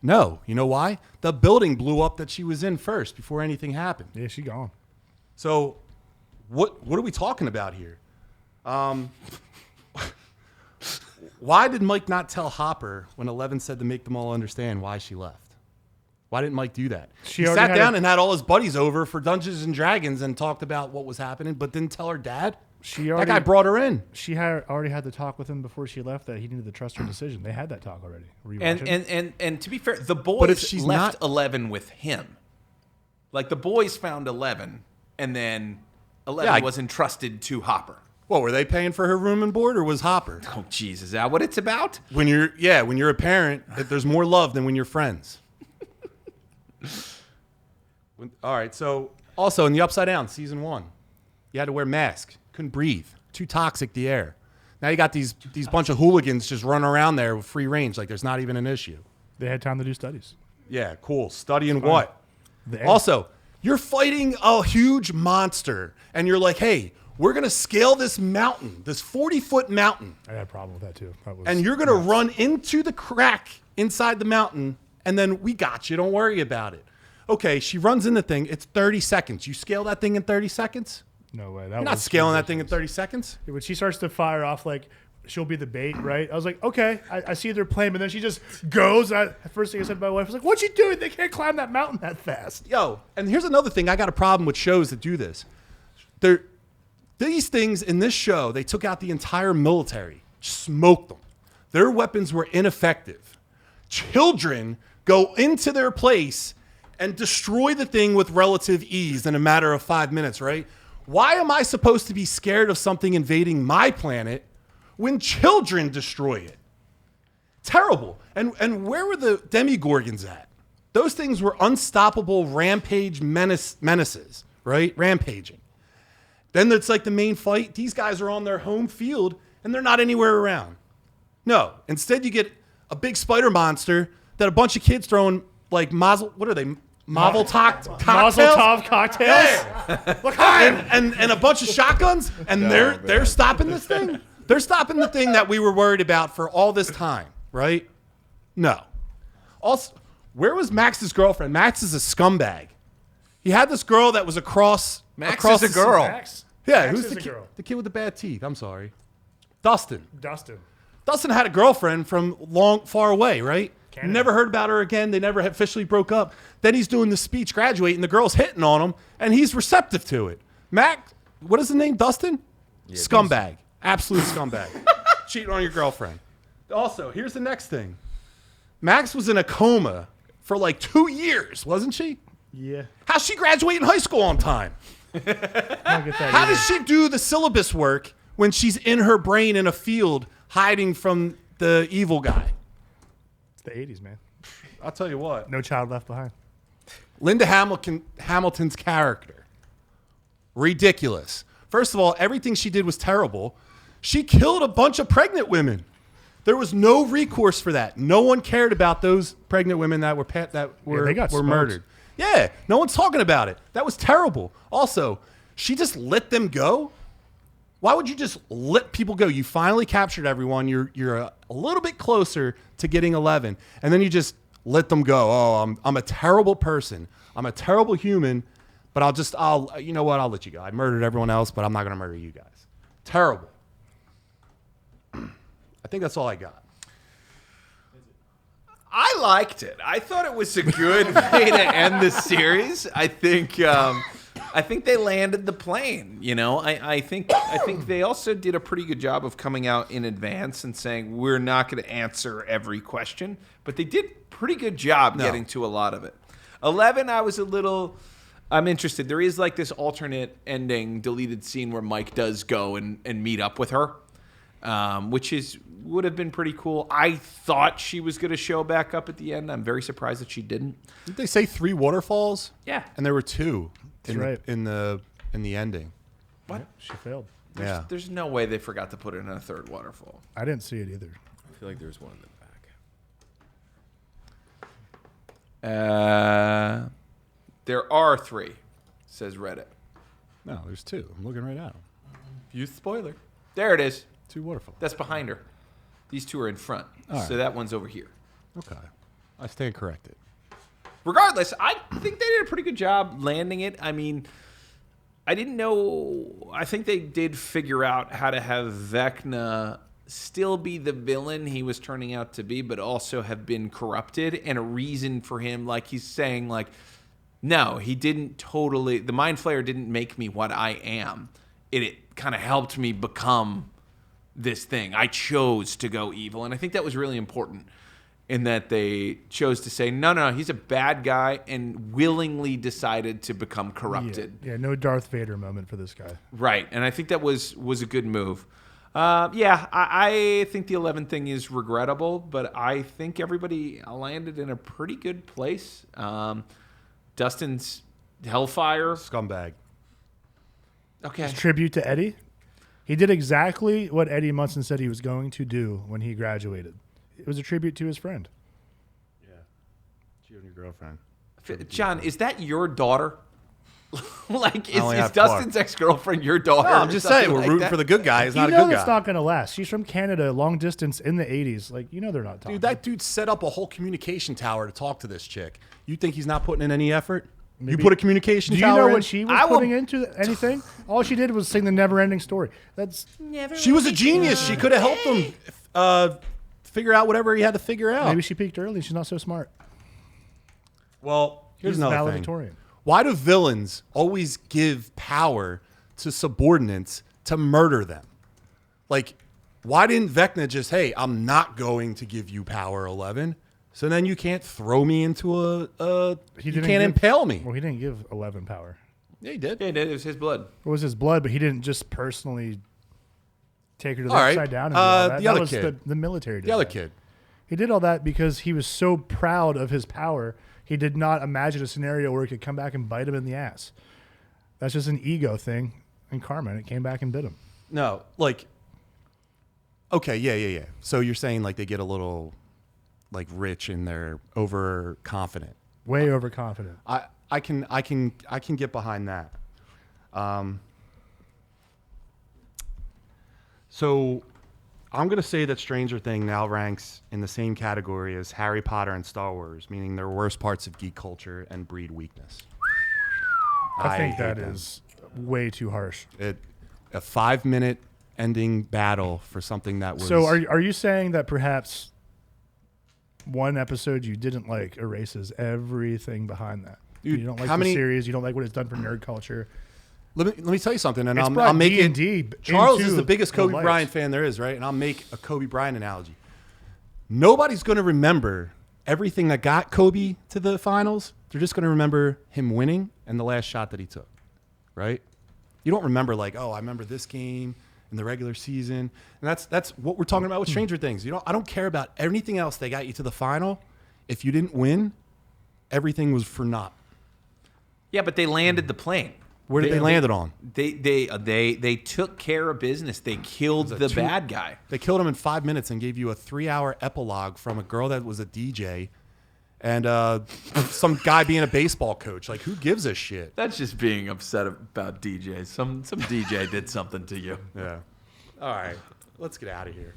No. You know why? The building blew up that she was in first before anything happened. Yeah, she gone. So what are we talking about here? Why did Mike not tell Hopper when 11 said to make them all understand why she left? Why didn't Mike do that? He already sat had down and had all his buddies over for Dungeons and Dragons and talked about what was happening, but didn't tell her dad. That guy brought her in. She had already had the talk with him before she left that he needed to trust her decision. They had that talk already. Were you watching? And to be fair, the if boys she's left not- 11 with him. Like the boys found 11, and then 11 was entrusted to Hopper. What, were they paying for her room and board, or was Hopper? Oh, jeez, is that what it's about? When you're a parent, there's more love than when you're friends. All right, so also in the Upside Down, season 1, you had to wear masks. Couldn't breathe. Too toxic, the air. Now you got these bunch of hooligans just running around there with free range like there's not even an issue. They had time to do studies. Yeah, cool. Studying what? The air. Also, you're fighting a huge monster, and you're like, hey, we're going to scale this mountain, this 40-foot mountain, I had a problem with that too. That was and you're going to run into the crack inside the mountain, and then we got you. Don't worry about it. Okay, she runs in the thing. It's 30 seconds. You scale that thing in 30 seconds? no way. You're not scaling that thing in 30 seconds. When she starts to fire off, she'll be the bait, right? I was like, okay, I see their plan, but then she just goes. First thing I said to my wife was like, "What you doing? They can't climb that mountain that fast." Yo, and here's another thing. I got a problem with shows that do this. These things in this show, they took out the entire military, smoked them. Their weapons were ineffective. Children go into their place and destroy the thing with relative ease in a matter of 5 minutes, right? Why am I supposed to be scared of something invading my planet when children destroy it? Terrible. And where were the Demigorgons at? Those things were unstoppable rampage menaces, right? Rampaging. Then it's like the main fight. These guys are on their home field and they're not anywhere around. No. Instead, you get a big spider monster that a bunch of kids throwing like what are they? Molotov cocktails? Molotov cocktails. Look, and a bunch of shotguns, and they're stopping this thing. They're stopping the thing that we were worried about for all this time, right? No. Also, where was Max's girlfriend? Max is a scumbag. He had this girl that was across. Max is a girl. Max? Yeah, Max who's is the a kid? girl. The kid with the bad teeth. I'm sorry, Dustin. Dustin had a girlfriend from far away, right? Canada. Never heard about her again. They never officially broke up. Then he's doing the speech graduating. The girl's hitting on him, and he's receptive to it. Mac, what is the name? Dustin? Yeah, scumbag. Absolute scumbag. Cheating on your girlfriend. Also, here's the next thing. Max was in a coma for like 2 years, wasn't she? Yeah. How's she graduating high school on time? I don't get that How either. does she do the syllabus work when she's in her brain in a field hiding from the evil guy? It's the 80s, man. I'll tell you what. No child left behind. Linda Hamilton's character, ridiculous. First of all, everything she did was terrible. She killed a bunch of pregnant women. There was no recourse for that. No one cared about those pregnant women that were they got were smoked. murdered. Yeah, no one's talking about it. That was terrible. Also, she just let them go. Why would you just let people go? You finally captured everyone. You're a little bit closer to getting 11, and then you just let them go. Oh, I'm a terrible person. I'm a terrible human, but you know what? I'll let you go. I murdered everyone else, but I'm not going to murder you guys. Terrible. I think that's all I got. I liked it. I thought it was a good way to end the series. I think they landed the plane. You know, I think they also did a pretty good job of coming out in advance and saying we're not going to answer every question, but they did a pretty good job getting to a lot of it. 11, I'm interested. There is like this alternate ending deleted scene where Mike does go and meet up with her, which would have been pretty cool. I thought she was going to show back up at the end. I'm very surprised that she didn't. Did they say 3 waterfalls? Yeah. And there were 2 right. in the ending. What? Yep, she failed. There's no way they forgot to put in a third waterfall. I didn't see it either. I feel like there's one in the back. There are 3, says Reddit. No, there's 2. I'm looking right at them. Youth spoiler. There it is. 2 waterfalls. That's behind her. These 2 are in front. All right. So that one's over here. Okay. I stand corrected. Regardless, I think they did a pretty good job landing it. I mean, I didn't know. I think they did figure out how to have Vecna still be the villain he was turning out to be, but also have been corrupted, and a reason for him, like he's saying, like, no, he didn't totally. The Mind Flayer didn't make me what I am. It kind of helped me become this thing. I chose to go evil, and I think that was really important in that they chose to say, no, he's a bad guy and willingly decided to become corrupted. Yeah, no Darth Vader moment for this guy. Right, and I think that was a good move. I think the 11 thing is regrettable, but I think everybody landed in a pretty good place. Dustin's Hellfire. Scumbag. Okay. His tribute to Eddie. He did exactly what Eddie Munson said he was going to do when he graduated. It was a tribute to his friend. Yeah. You and your girlfriend. John, is that your daughter? Like, is only have Dustin's ex-girlfriend your daughter? No, I'm just saying, we're like rooting that? for the good guy. He's not a You know good that's guy. not going to last. She's from Canada, long distance in the 80s. Like, you know they're not talking. Dude, that dude set up a whole communication tower to talk to this chick. You think he's not putting in any effort? You Maybe- put a communication Do you tower know in? what she was putting into anything? All she did was sing the never-ending story. That's She was a genius. She could have helped him figure out whatever he had to figure out. maybe she peaked early. She's not so smart. Well, here's He's another thing. valedictorian. Why do villains always give power to subordinates to murder them? Like, why didn't Vecna just, hey, I'm not going to give you power, 11, so then you can't throw me into you can't impale me. Well, he didn't give 11 power. Yeah, he did. Yeah, it was his blood. It was his blood, but he didn't just personally take her to the All right. upside down and do all that. The That other was kid. the military did The other that. kid. He did all that because he was so proud of his power, he did not imagine a scenario where he could come back and bite him in the ass. That's just an ego thing and karma, and it came back and bit him. No, like, okay, yeah. So you're saying like they get a little like rich and they're overconfident. Way overconfident. I can get behind that. So I'm going to say that Stranger Things now ranks in the same category as Harry Potter and Star Wars, meaning they're worst parts of geek culture and breed weakness. I think hate that them. is way too harsh. A 5-minute ending battle for something that was... So are you saying that perhaps one episode you didn't like erases everything behind that? Dude, You don't like how the many- series. You don't like what it's done for nerd culture. Let me tell you something, and It's I'll brought make it... D&D Charles into is the biggest the Kobe lights. Bryant fan there is, right? And I'll make a Kobe Bryant analogy. Nobody's going to remember everything that got Kobe to the finals, they're just going to remember him winning and the last shot that he took, right? You don't remember like, oh, I remember this game in the regular season. And that's what we're talking about with Stranger Things. I don't care about anything else they got you to the final. If you didn't win, everything was for naught. Yeah, but they landed the plane. Where did they land it on? They took care of business. They killed the bad guy. They killed him in 5 minutes and gave you a 3-hour epilogue from a girl that was a DJ and some guy being a baseball coach. Like, who gives a shit? That's just being upset about DJs. Some DJ did something to you. Yeah. All right. Let's get out of here.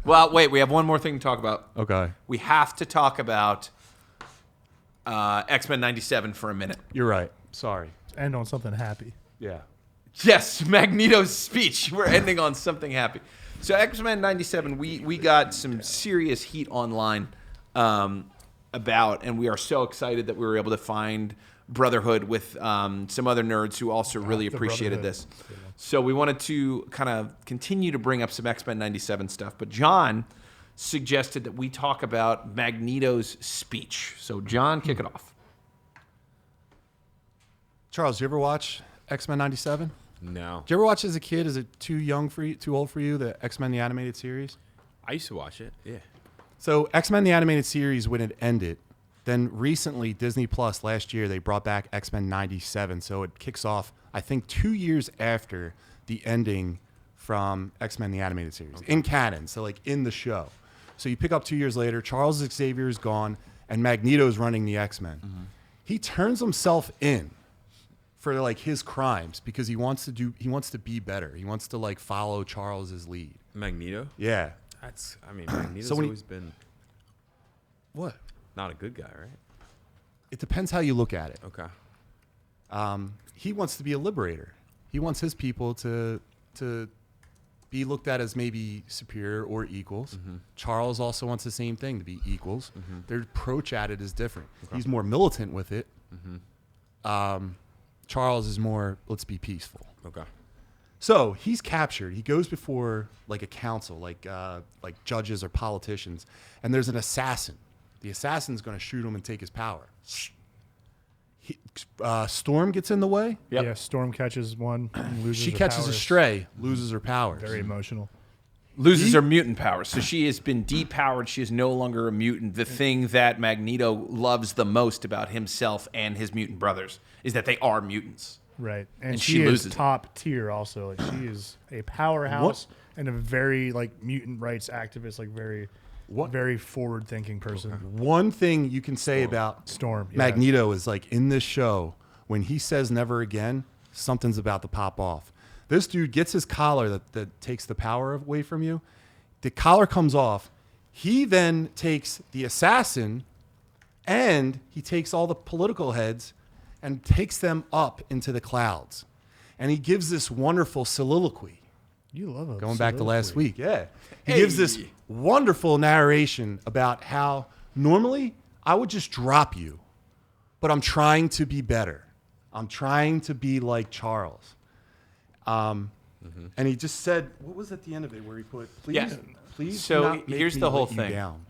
Well, wait. We have one more thing to talk about. Okay. We have to talk about X-Men 97 for a minute. You're right. Sorry. End on something happy. Yeah. Yes, Magneto's speech. We're ending on something happy. So X-Men 97, we got some serious heat online about, and we are so excited that we were able to find Brotherhood with some other nerds who also really appreciated this. So we wanted to kind of continue to bring up some X-Men 97 stuff, but John suggested that we talk about Magneto's speech. So John, kick it off. Charles, you ever watch X-Men 97? No. Did you ever watch as a kid? Is it too old for you, the X-Men the animated series? I used to watch it. Yeah. So X-Men the animated series, when it ended, then recently Disney Plus last year, they brought back X-Men 97. So it kicks off, I think, 2 years after the ending from X-Men the animated series in canon. So like in the show. So you pick up 2 years later, Charles Xavier is gone and Magneto's running the X-Men. Mm-hmm. He turns himself in for like his crimes because he wants to be better. He wants to like follow Charles's lead. Magneto? Yeah. Magneto's always been what? Not a good guy, right? It depends how you look at it. Okay. He wants to be a liberator. He wants his people to be looked at as maybe superior or equals. Mm-hmm. Charles also wants the same thing, to be equals. Mm-hmm. Their approach at it is different. Okay. He's more militant with it. Mm-hmm. Charles is more, let's be peaceful. Okay. So he's captured. He goes before like a council, like judges or politicians, and there's an assassin. The assassin's going to shoot him and take his power. Storm gets in the way. Yep. Yeah, Storm catches one and loses She her catches powers. a stray, loses her powers. Very emotional. Loses her mutant powers. So she has been depowered. She is no longer a mutant. The thing that Magneto loves the most about himself and his mutant brothers is that they are mutants. Right. And she she loses. is top tier also. Like she is a powerhouse and a very like mutant rights activist, like very forward thinking person. Okay. One thing you can say about Storm, Magneto is like in this show, when he says never again, something's about to pop off. This dude gets his collar that takes the power away from you. The collar comes off. He then takes the assassin and he takes all the political heads and takes them up into the clouds. And he gives this wonderful soliloquy. You love it. Going back to last week, yeah. He gives this wonderful narration about how normally I would just drop you, but I'm trying to be better. I'm trying to be like Charles. And he just said, what was at the end of it where he put, please so do not make here's me the whole let you thing. Down.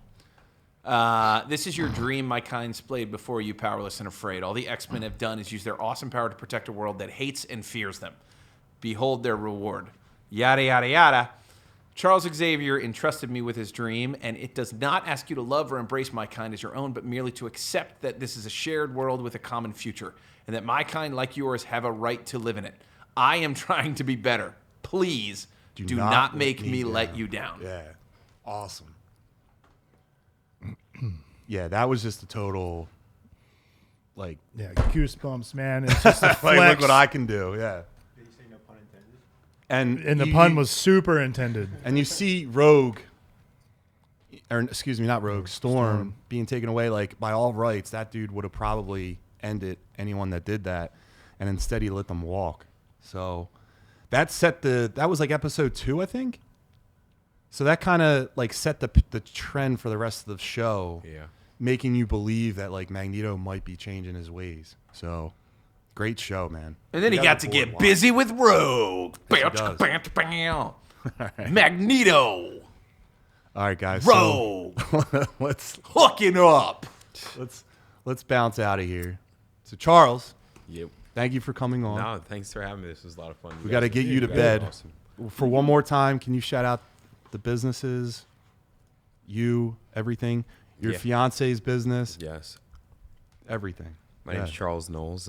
This is your dream, my kind splayed before you, powerless and afraid. All the X-Men have done is use their awesome power to protect a world that hates and fears them. Behold their reward. Yada, yada, yada. Charles Xavier entrusted me with his dream, and it does not ask you to love or embrace my kind as your own, but merely to accept that this is a shared world with a common future, and that my kind, like yours, have a right to live in it. I am trying to be better. Please do not make me let you down. Yeah. Awesome. Yeah, that was just a total, like... Yeah, goosebumps, man. It's just a like, flex. look what I can do, yeah. Did you say no pun intended? And the pun was super intended. And you see Rogue, or excuse me, not Rogue, Storm being taken away. Like, by all rights, that dude would have probably ended anyone that did that. And instead he let them walk. So that was like episode 2, I think. So that kind of like set the trend for the rest of the show. Yeah. Making you believe that like Magneto might be changing his ways. So great show, man. And then he got to get busy with Rogue. Yes, he does. Magneto. All right, guys. Bro, So, let's hooking up. Let's bounce out of here. So, Charles, Yep. thank you for coming on. No, thanks for having me. This was a lot of fun. We got to get you to guys are bed. awesome. For one more time, can you shout out the businesses, you, everything, your Yeah. fiance's business, Yes. everything? My name's Charles Knowles,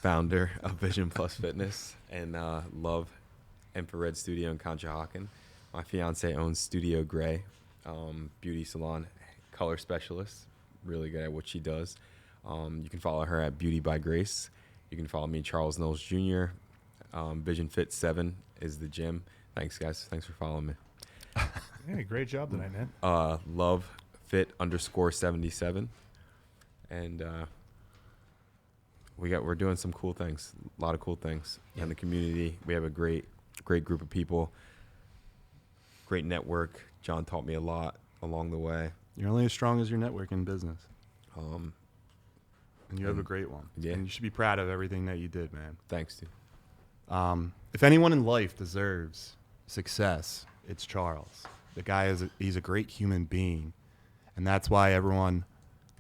founder of Vision Plus Fitness and Love Infrared Studio in Conshohocken. My fiance owns Studio Gray, beauty salon, color specialist, really good at what she does. You can follow her at Beauty by Grace. You can follow me, Charles Knowles Jr. Vision Fit 7 is the gym. Thanks, guys. Thanks for following me. Yeah, great job tonight, man. Love Fit _77. And we're doing some cool things, a lot of cool things in the community. We have a great group of people, great network. John taught me a lot along the way. You're only as strong as your network in business. Um, And you have a great one. Yeah. And you should be proud of everything that you did, man. thanks, dude. If anyone in life deserves success, it's Charles. The guy he's a great human being. And that's why everyone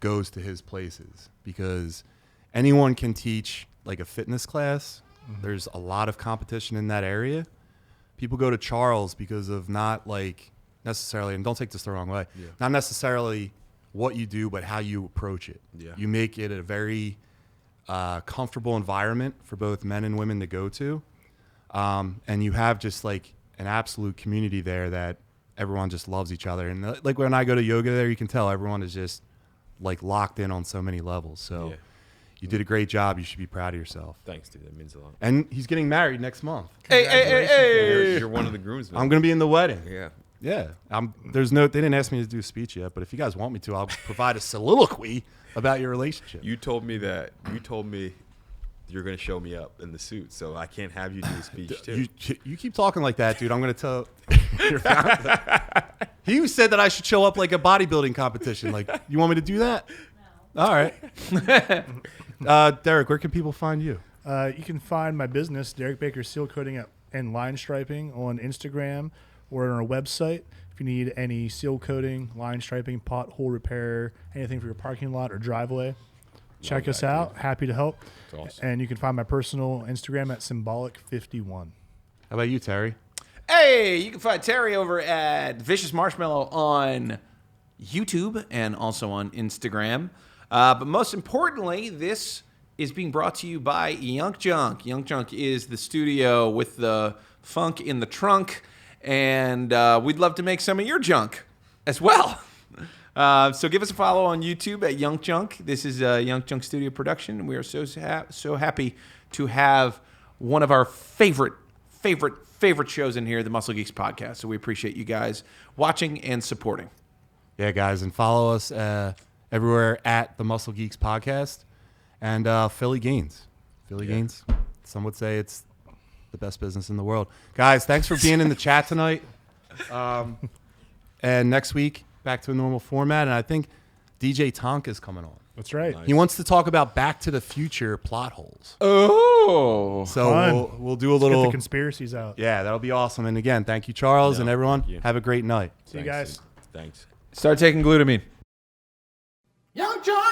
goes to his places, because anyone can teach like a fitness class. Mm-hmm. There's a lot of competition in that area. People go to Charles because of not like necessarily, and don't take this the wrong way, not necessarily what you do, but how you approach it. Yeah. You make it a very comfortable environment for both men and women to go to. And you have just like an absolute community there that everyone just loves each other. And like when I go to yoga there, you can tell everyone is just like locked in on so many levels. So you did a great job. You should be proud of yourself. Thanks, dude. That means a lot. And he's getting married next month. Hey. You're one of the groomsmen. I'm going to be in the wedding. Yeah. Yeah. They didn't ask me to do a speech yet, but if you guys want me to, I'll provide a soliloquy about your relationship. You told me you're going to show me up in the suit, so I can't have you do a speech too. You keep talking like that, dude. I'm going to tell your fiance. He said that I should show up like a bodybuilding competition. Like, you want me to do that? No. All right. Derek, where can people find you? You can find my business, Derek Baker Seal Coating and Line Striping, on Instagram or on our website. If you need any seal coating, line striping, pothole repair, anything for your parking lot or driveway, check us out. Dude. Happy to help. That's awesome. And you can find my personal Instagram at symbolic51. How about you, Terry? Hey, you can find Terry over at Vicious Marshmallow on YouTube and also on Instagram. But most importantly, this is being brought to you by Yunk Junk. Yunk Junk is the studio with the funk in the trunk, and we'd love to make some of your junk as well. So give us a follow on YouTube at Yunk Junk. This is a Yunk Junk Studio production. We are so happy to have one of our favorite shows in here, the Muscle Geeks podcast. So we appreciate you guys watching and supporting. Yeah, guys, and follow us everywhere at the Muscle Geeks podcast and Philly Gains. Gains. Some would say it's the best business in the world. Guys, thanks for being in the chat tonight. And next week, back to a normal format. And I think DJ Tonk is coming on. That's right. Nice. He wants to talk about Back to the Future plot holes. Oh. So Fun. we'll do a Let's get little. the conspiracies out. Yeah, that'll be awesome. And again, thank you, Charles, No, and everyone. thank you. Have a great night. See you Thanks, guys. dude. Thanks. Start taking glutamine. Young John!